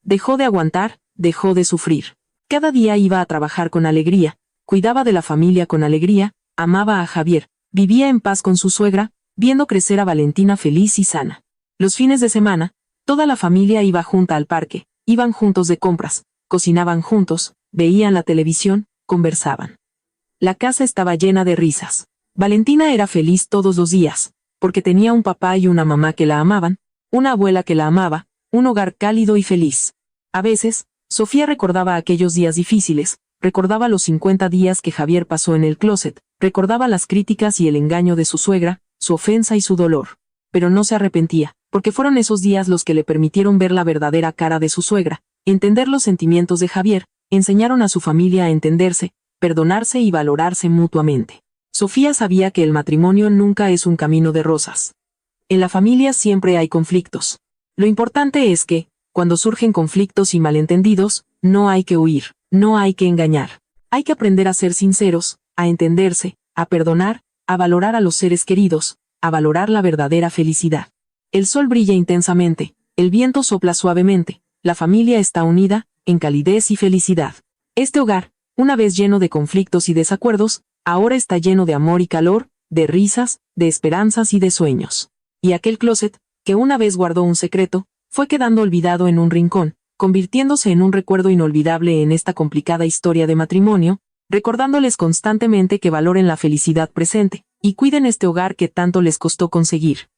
Dejó de aguantar, dejó de sufrir. Cada día iba a trabajar con alegría, cuidaba de la familia con alegría, amaba a Javier, vivía en paz con su suegra, viendo crecer a Valentina feliz y sana. Los fines de semana, toda la familia iba junta al parque, iban juntos de compras, cocinaban juntos, veían la televisión, conversaban. La casa estaba llena de risas. Valentina era feliz todos los días, porque tenía un papá y una mamá que la amaban, una abuela que la amaba, un hogar cálido y feliz. A veces, Sofía recordaba aquellos días difíciles, recordaba los 50 días que Javier pasó en el closet, recordaba las críticas y el engaño de su suegra, su ofensa y su dolor. Pero no se arrepentía, porque fueron esos días los que le permitieron ver la verdadera cara de su suegra, entender los sentimientos de Javier, enseñaron a su familia a entenderse, perdonarse y valorarse mutuamente. Sofía sabía que el matrimonio nunca es un camino de rosas. En la familia siempre hay conflictos. Lo importante es que, cuando surgen conflictos y malentendidos, no hay que huir, no hay que engañar. Hay que aprender a ser sinceros, a entenderse, a perdonar, a valorar a los seres queridos, a valorar la verdadera felicidad. El sol brilla intensamente, el viento sopla suavemente, la familia está unida, en calidez y felicidad. Este hogar, una vez lleno de conflictos y desacuerdos, ahora está lleno de amor y calor, de risas, de esperanzas y de sueños. Y aquel closet, que una vez guardó un secreto, fue quedando olvidado en un rincón, convirtiéndose en un recuerdo inolvidable en esta complicada historia de matrimonio, recordándoles constantemente que valoren la felicidad presente, y cuiden este hogar que tanto les costó conseguir.